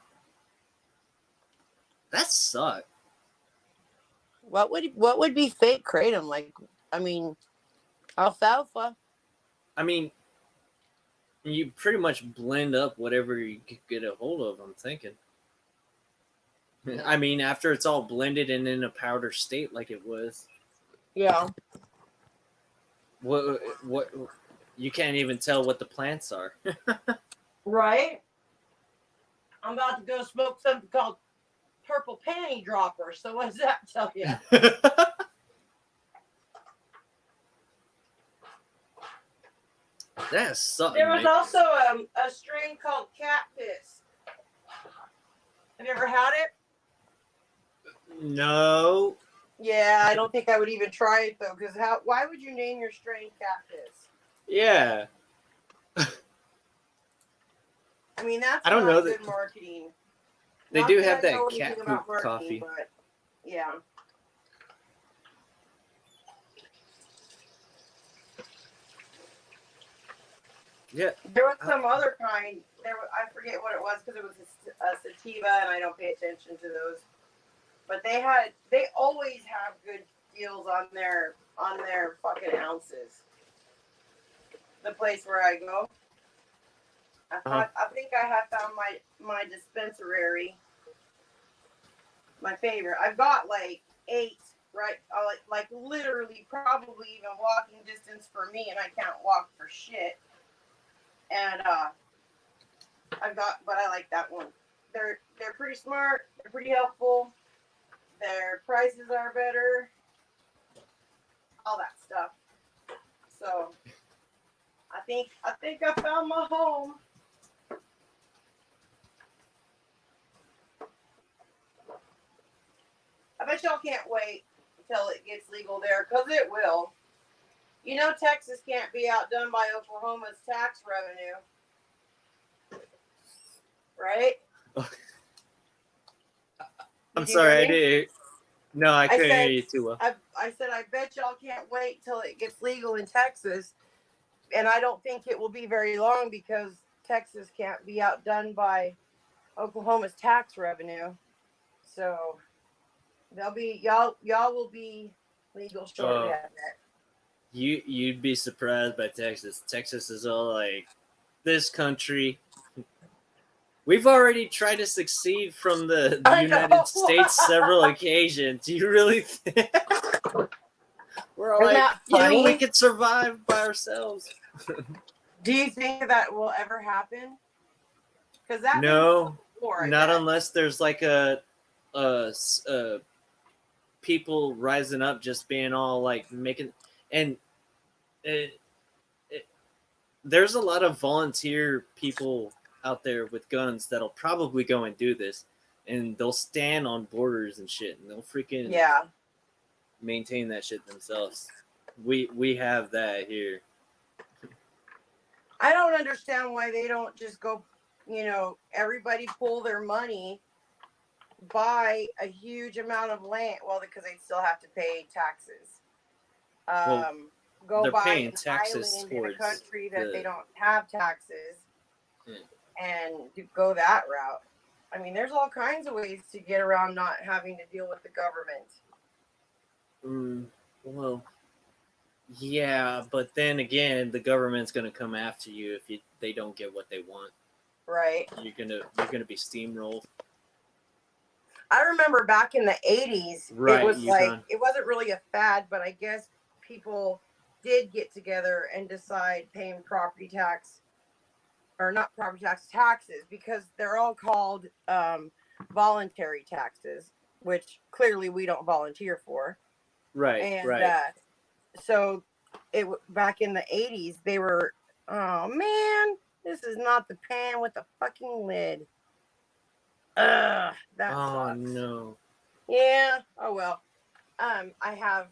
That sucked. What would be fake kratom? Like, I mean, alfalfa. I mean, you pretty much blend up whatever you could get a hold of. I'm thinking. I mean, after it's all blended and in a powder state like it was, Yeah. what you can't even tell what the plants are. Right. I'm about to go smoke something called purple panty dropper. So what does that tell you? That's something. There was man. also a strain called cat piss. Have you ever had it? No. Yeah, I don't think I would even try it though, because why would you name your strain cat piss? Yeah. I mean, that's I don't not know good that marketing. they Not do that have I that know cat anything poop about marketing, coffee. but yeah. Yeah. There was some other kind. I forget what it was because it was a sativa, and I don't pay attention to those. But they always have good deals on their fucking ounces. The place where I go. I think I have found my dispensary. My favorite. I've got like 8, right? Like literally, probably even walking distance for me, and I can't walk for shit. And but I like that one. They're pretty smart. They're pretty helpful. Their prices are better. All that stuff. So I think I found my home. I bet y'all can't wait until it gets legal there, because it will. You know, Texas can't be outdone by Oklahoma's tax revenue. Right? I'm sorry, I did. No, I couldn't hear you too well. I said, I bet y'all can't wait till it gets legal in Texas. And I don't think it will be very long, because Texas can't be outdone by Oklahoma's tax revenue. So they'll be y'all will be legal shortly after that. You'd be surprised by Texas. Texas is all like, this country. We've already tried to succeed from the United States several occasions. Do you really think we're all Isn't like, that yeah, we funny? could survive by ourselves? Do you think that will ever happen? Because that No, war, not unless there's like a people rising up, just being all like making, and there's a lot of volunteer people out there with guns that'll probably go and do this, and they'll stand on borders and shit, and they'll freaking maintain that shit themselves. We have that here. I don't understand why they don't just go, everybody pull their money, buy a huge amount of land. Well, because they still have to pay taxes. Go they're buy paying an taxes island in a towards country that they don't have taxes, and go that route. I mean, there's all kinds of ways to get around not having to deal with the government. Well, yeah, but then again, the government's gonna come after you if they don't get what they want. Right. You're gonna be steamrolled. I remember back in the 80s, Right, it was Yukon. like, it wasn't really a fad, but I guess people did get together and decide paying property tax, or not property taxes, because they're all called voluntary taxes, which clearly we don't volunteer for. Right, And right. so back in the 80s, they were, oh man, this is not the pan with the fucking lid. Ugh, that Oh sucks. no. Yeah. Oh well. I have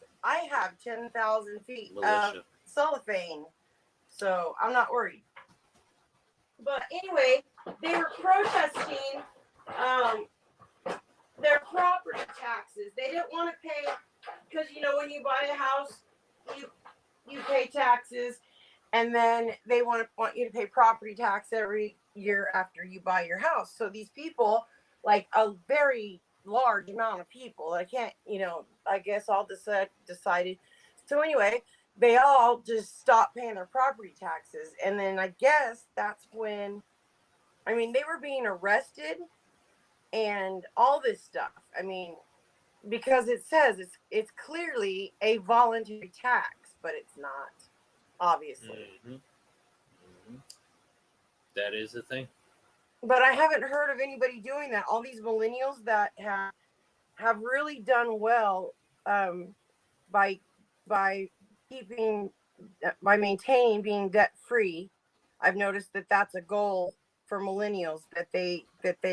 10,000 feet of Militia. cellophane, so I'm not worried. But anyway, they were protesting their property taxes. They didn't want to pay, because when you buy a house, you pay taxes, and then they want you to pay property tax every year after you buy your house. So these people, like a very large amount of people, I can't, I guess all decided. So anyway, they all just stopped paying their property taxes, and then I guess that's when, I mean, they were being arrested and all this stuff. I mean, because it says it's clearly a voluntary tax, but it's not, obviously. That is the thing. But I haven't heard of anybody doing that. All these millennials that have really done well by maintaining being debt free. I've noticed that that's a goal for millennials, that they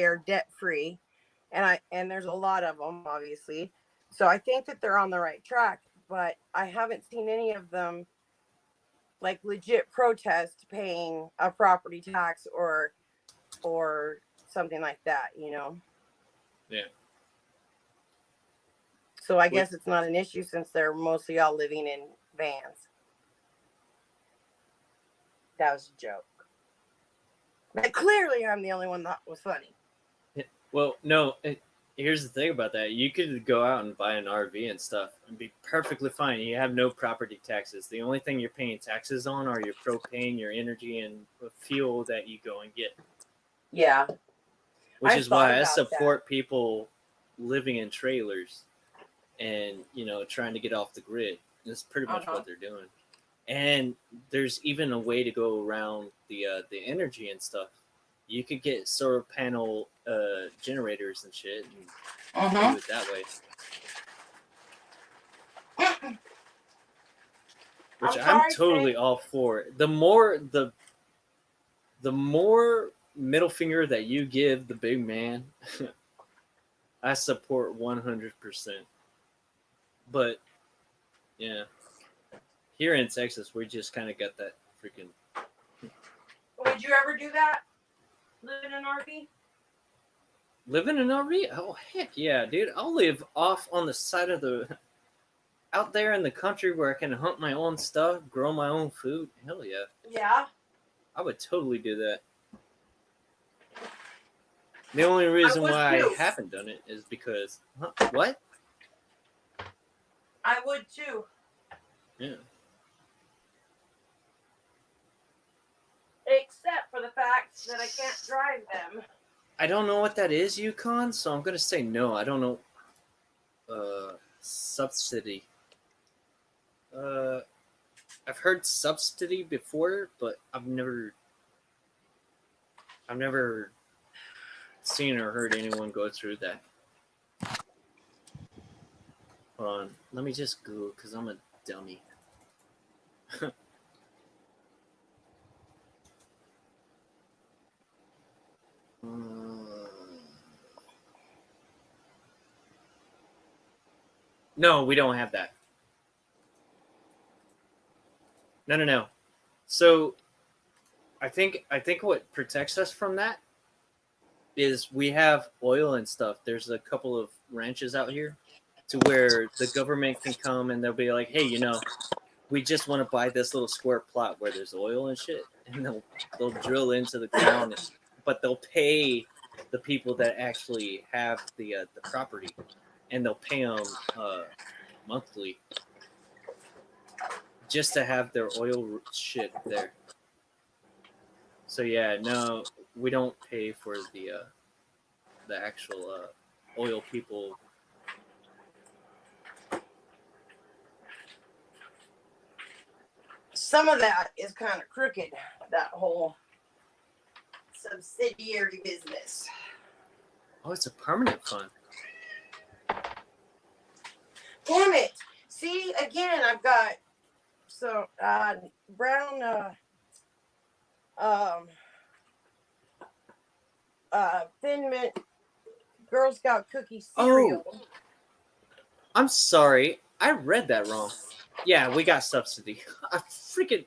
are debt free, and there's a lot of them, obviously. So I think that they're on the right track, but I haven't seen any of them like legit protest paying a property tax or something like that, Yeah. So I guess it's not an issue since they're mostly all living in vans. That was a joke. But clearly I'm the only one that was funny. Well, no, here's the thing about that. You could go out and buy an RV and stuff and be perfectly fine. You have no property taxes. The only thing you're paying taxes on are your propane, your energy, and the fuel that you go and get. Yeah. Which is why I support people living in trailers and, trying to get off the grid. That's pretty much what they're doing. And there's even a way to go around the energy and stuff. You could get solar panel generators and shit and do it that way. Which I'm totally all for. The more middle finger that you give the big man, I support 100%. But yeah, here in Texas, we just kind of got that freaking. Would you ever do that? Live in an RV? Live in an RV? Oh heck yeah, dude! I'll live off on the side of out there in the country where I can hunt my own stuff, grow my own food. Hell yeah. Yeah. I would totally do that. The only reason why I haven't done it is because what? I would too. Yeah. Except for the fact that I can't drive them. I don't know what that is, Yukon, so I'm gonna say no. I don't know. Subsidy. I've heard subsidy before, but I've never seen or heard anyone go through that. Hold on, let me just Google because I'm a dummy. No, we don't have that. No. So, I think what protects us from that is we have oil and stuff. There's a couple of ranches out here to where the government can come and they'll be like, hey, we just want to buy this little square plot where there's oil and shit, and they'll drill into the ground and but they'll pay the people that actually have the property, and they'll pay them monthly just to have their oil shit there. So yeah, no, we don't pay for the actual oil people. Some of that is kind of crooked, that whole subsidiary business. Oh, it's a permanent fund. Damn it. See, again, I've got so brown Thin Mint Girl Scout cookie cereal. Oh, I'm sorry, I read that wrong. Yeah, we got subsidy. I freaking.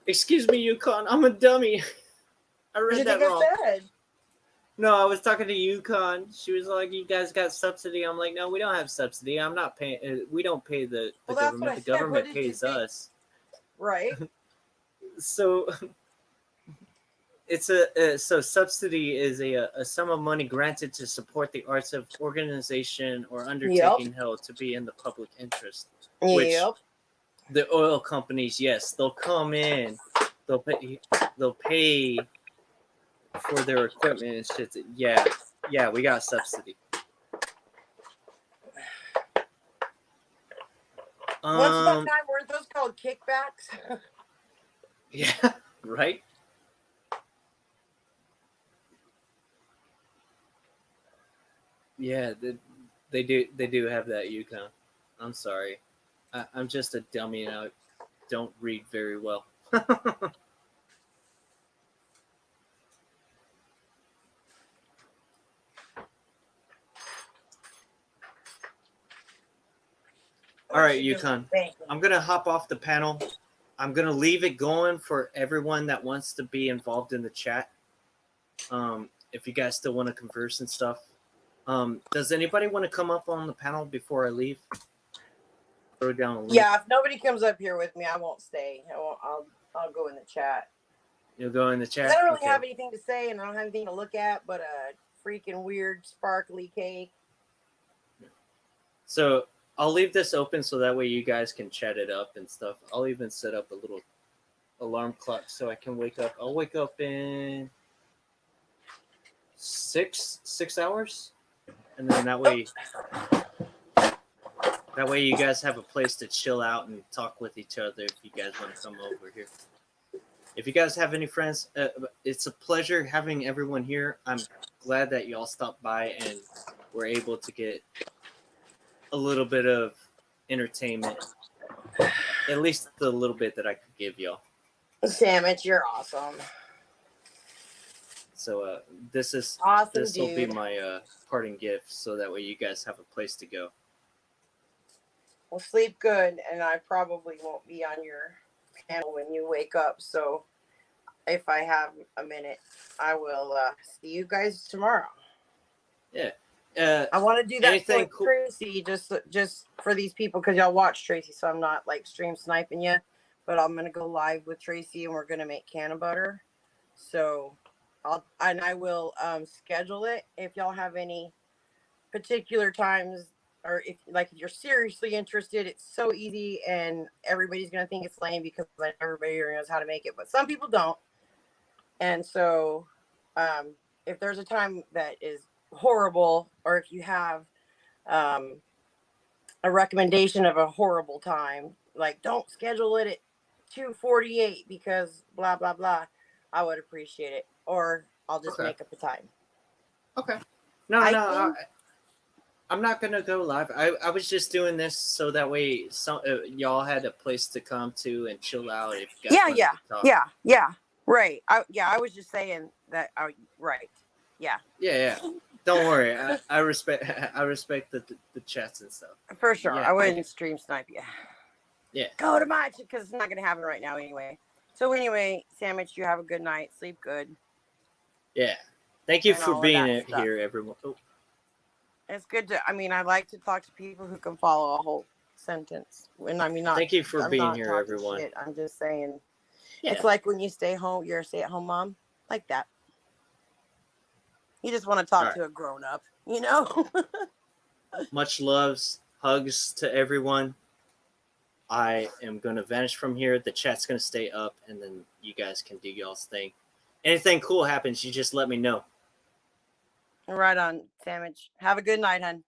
Excuse me, Yukon. I'm a dummy. I What do you read that think wrong. I said? No, I was talking to Yukon. She was like, "You guys got subsidy." I'm like, "No, we don't have subsidy. I'm not paying. We don't pay the Well, that's what government. I The said. What government did you pays think? us." Right. So it's a so subsidy is a sum of money granted to support the arts of organization or undertaking held to be in the public interest. Which Yep. the oil companies, yes, they'll come in, they'll pay for their equipment and shit. Yeah, we got subsidy. Once upon a time, weren't those called kickbacks? Yeah, right. Yeah, they do have that, Yukon. I'm sorry, I'm just a dummy and I don't read very well. All right, Yukon. I'm gonna hop off the panel. I'm gonna leave it going for everyone that wants to be involved in the chat. If you guys still want to converse and stuff. Does anybody want to come up on the panel before I leave? Throw down a link. Yeah, if nobody comes up here with me, I won't stay. I'll go in the chat. You'll go in the chat. I don't really have anything to say, and I don't have anything to look at, but a freaking weird sparkly cake. So I'll leave this open so that way you guys can chat it up and stuff. I'll even set up a little alarm clock so I can wake up. I'll wake up in 6 hours, and then that way you guys have a place to chill out and talk with each other if you guys want to come over here. If you guys have any friends, it's a pleasure having everyone here. I'm glad that y'all stopped by and were able to get a little bit of entertainment, at least the little bit that I could give y'all. Sandwich, you're awesome. So this Awesome, will be dude. my parting gift, so that way you guys have a place to go. Well, sleep good, and I probably won't be on your panel when you wake up. So if I have a minute, I will see you guys tomorrow. Yeah. I want to do that anything for Tracy, just for these people, because y'all watch Tracy, so I'm not like stream sniping you. But I'm gonna go live with Tracy, and we're gonna make canna butter. So I will schedule it if y'all have any particular times, or if you're seriously interested. It's so easy, and everybody's gonna think it's lame because everybody knows how to make it, but some people don't. And so if there's a time that is horrible, or if you have a recommendation of a horrible time, like don't schedule it at 2:48 because blah blah blah, I would appreciate it. Or I'll just make up a time. Okay. No, I'm not gonna go live. I was just doing this so that way y'all had a place to come to and chill out. If you guys wanted to talk. Yeah. Right. I was just saying that. Right. Yeah. Don't worry. I respect the chats and stuff. For sure. Yeah, I wouldn't stream snipe you. Yeah. Go to my, because it's not gonna happen right now anyway. So anyway, Sandwich, you have a good night. Sleep good. Yeah. Thank you And for all of being that stuff. here, everyone. Oh. It's good to. I like to talk to people who can follow a whole sentence. And not. Thank you for I'm being not here, talking everyone. shit. I'm just saying. Yeah. It's like when you stay home. You're a stay-at-home mom. like that. You just want to talk All right. to a grown up, you know? Much loves, hugs to everyone. I am going to vanish from here. The chat's going to stay up, and then you guys can do y'all's thing. Anything cool happens, you just let me know. Right on, Sandwich. Have a good night, hun.